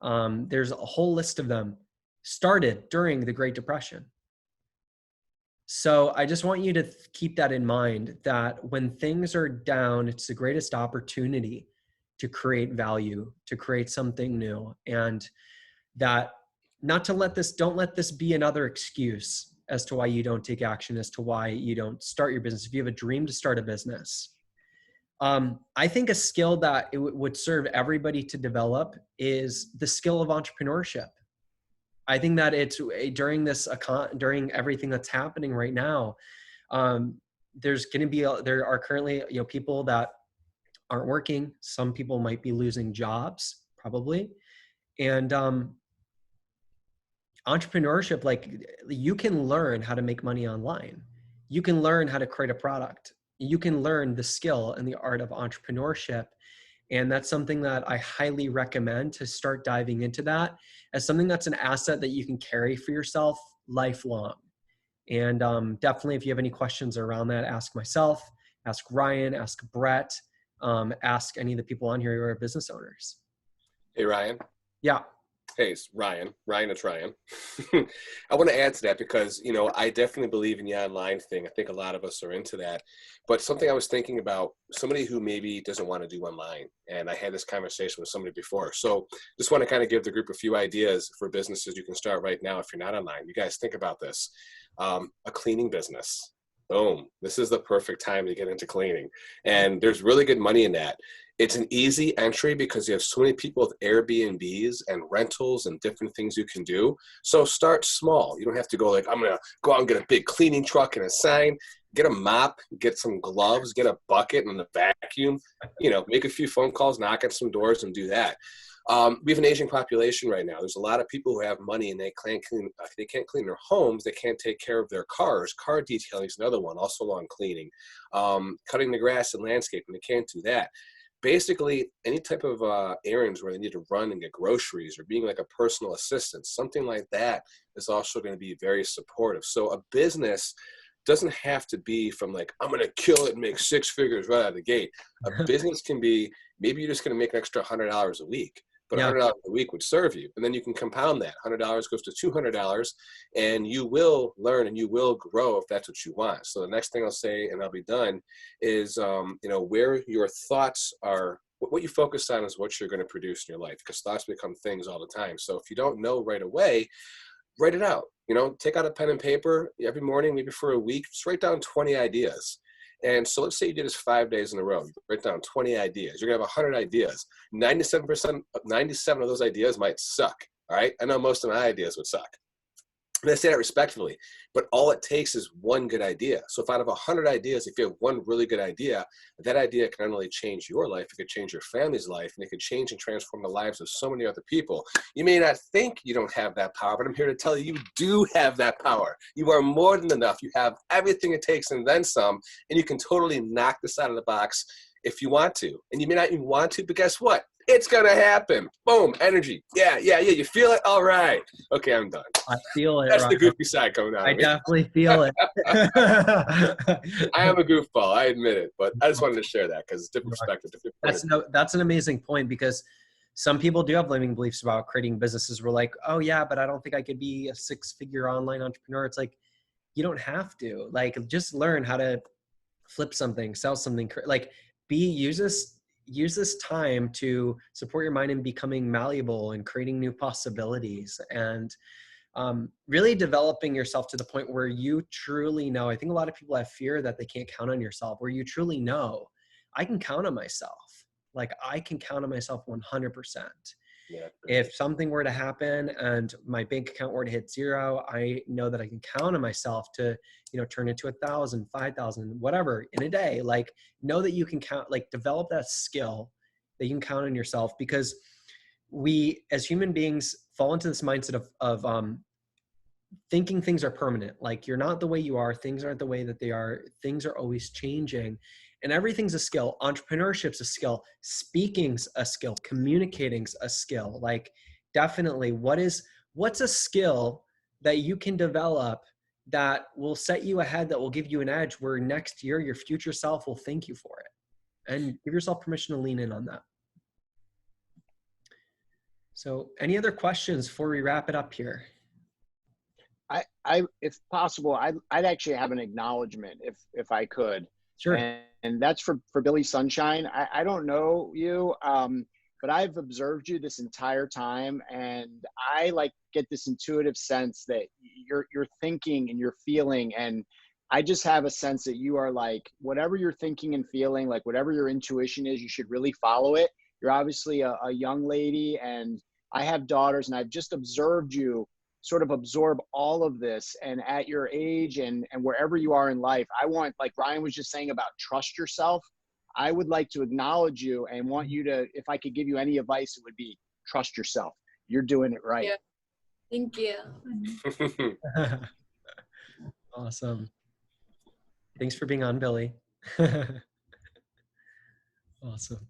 there's a whole list of them, started during the Great Depression. So I just want you to keep that in mind, that when things are down, it's the greatest opportunity to create value, to create something new. And that don't let this be another excuse as to why you don't take action, as to why you don't start your business. If you have a dream to start a business, I think a skill that it would serve everybody to develop is the skill of entrepreneurship. I think that it's during everything that's happening right now, there are currently, you know, people that aren't working. Some people might be losing jobs, probably. And entrepreneurship, like, you can learn how to make money online. You can learn how to create a product. You can learn the skill and the art of entrepreneurship. And that's something that I highly recommend, to start diving into that as something that's an asset that you can carry for yourself lifelong. And definitely, if you have any questions around that, ask myself, ask Ryan, ask Bret, ask any of the people on here who are business owners. Hey, Ryan. Yeah. Hey, it's Ryan. It's Ryan. I want to add to that because, you know, I definitely believe in the online thing. I think a lot of us are into that. But something I was thinking about, somebody who maybe doesn't want to do online, and I had this conversation with somebody before. So just want to kind of give the group a few ideas for businesses you can start right now if you're not online. You guys think about this. A cleaning business. Boom. This is the perfect time to get into cleaning. And there's really good money in that. It's an easy entry because you have so many people with Airbnbs and rentals and different things you can do. So start small. You don't have to go like, I'm going to go out and get a big cleaning truck and a sign. Get a mop, get some gloves, get a bucket and a vacuum. You know, make a few phone calls, knock on some doors, and do that. We have an aging population right now. There's a lot of people who have money and they can't clean their homes. They can't take care of their cars. Car detailing is another one, also lawn cleaning. Cutting the grass and landscaping, they can't do that. Basically, any type of errands where they need to run and get groceries, or being like a personal assistant, something like that is also going to be very supportive. So a business doesn't have to be from like, I'm going to kill it and make six figures right out of the gate. A business can be, maybe you're just going to make an extra $100 a week. but Yeah. $100 a week would serve you. And then you can compound that. $100 goes to $200, and you will learn and you will grow if that's what you want. So the next thing I'll say, and I'll be done, is, where your thoughts are, what you focus on is what you're going to produce in your life, because thoughts become things all the time. So if you don't know right away, write it out. Take out a pen and paper every morning, maybe for a week, just write down 20 ideas. And so let's say you do this 5 days in a row. You write down 20 ideas. You're going to have 100 ideas. 97% of those ideas might suck. All right. I know most of my ideas would suck. And I say that respectfully, but all it takes is one good idea. So if out of 100 ideas, if you have one really good idea, that idea can not only change your life, it could change your family's life, and it could change and transform the lives of so many other people. You may not think you don't have that power, but I'm here to tell you, you do have that power. You are more than enough. You have everything it takes and then some, and you can totally knock this out of the box if you want to. And you may not even want to, but guess what? It's going to happen. Boom. Energy. Yeah. You feel it? All right. Okay, I'm done. I feel it. That's right. the goofy side coming out I of me. definitely feel it. I am a goofball. I admit it. But I just wanted to share that because it's different perspective. That's an amazing point, because some people do have limiting beliefs about creating businesses. We're like, oh yeah, but I don't think I could be a 6-figure online entrepreneur. It's like, you don't have to. Like, just learn how to flip something, sell something. Like, use this time to support your mind in becoming malleable and creating new possibilities, and really developing yourself to the point where you truly know. I think a lot of people have fear that they can't count on yourself, where you truly know, I can count on myself. Like, I can count on myself 100%. Yeah. If something were to happen and my bank account were to hit 0, I know that I can count on myself to, turn it to 1,000, 5,000, whatever in a day. Like, know that you can count, like, develop that skill that you can count on yourself, because we as human beings fall into this mindset of thinking things are permanent. Like, you're not the way you are. Things aren't the way that they are. Things are always changing. And everything's a skill. Entrepreneurship's a skill. Speaking's a skill. Communicating's a skill. Like, definitely, what's a skill that you can develop that will set you ahead, that will give you an edge, where next year your future self will thank you for it? And give yourself permission to lean in on that. So any other questions before we wrap it up here? I if possible, I'd actually have an acknowledgement if I could. Sure. And that's for Billy Sunshine. I don't know you, but I've observed you this entire time, and I get this intuitive sense that you're thinking and you're feeling, and I just have a sense that you are like, whatever you're thinking and feeling, like whatever your intuition is, you should really follow it. You're obviously a young lady, and I have daughters, and I've just observed you sort of absorb all of this. And at your age and wherever you are in life, I want, like Ryan was just saying about trust yourself, I would like to acknowledge you and want you to, if I could give you any advice, it would be trust yourself. You're doing it right. Yeah. Thank you. Awesome. Thanks for being on, Billy. Awesome.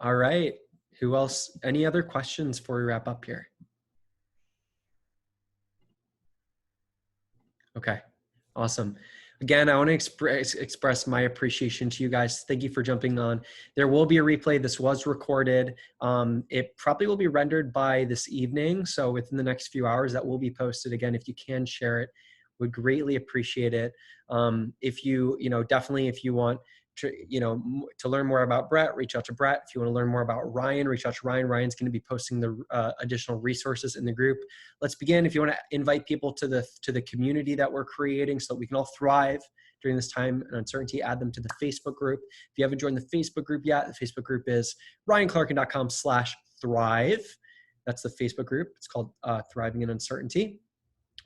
All right. Who else? Any other questions before we wrap up here? Okay. Awesome. Again, I want to express my appreciation to you guys. Thank you for jumping on. There will be a replay. This was recorded. It probably will be rendered by this evening. So within the next few hours, that will be posted. Again, if you can share it, would greatly appreciate it. If you, definitely, if you want to, to learn more about Bret, reach out to Bret. If you want to learn more about Ryan, reach out to Ryan. Ryan's going to be posting the additional resources in the group. Let's begin. If you want to invite people to the community that we're creating so that we can all thrive during this time and uncertainty, add them to the Facebook group. If you haven't joined the Facebook group yet, the Facebook group is ryanclarkin.com/thrive. That's the Facebook group. It's called Thriving in Uncertainty.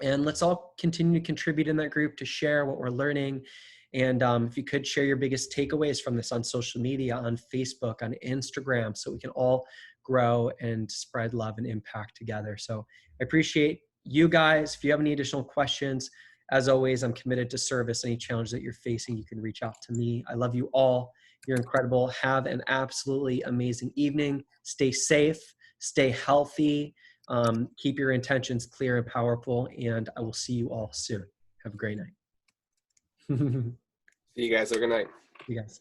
And let's all continue to contribute in that group, to share what we're learning. And if you could share your biggest takeaways from this on social media, on Facebook, on Instagram, so we can all grow and spread love and impact together. So I appreciate you guys. If you have any additional questions, as always, I'm committed to service. Any challenge that you're facing, you can reach out to me. I love you all. You're incredible. Have an absolutely amazing evening. Stay safe, stay healthy. Keep your intentions clear and powerful, and I will see you all soon. Have a great night. See you guys. Have a good night. See you guys.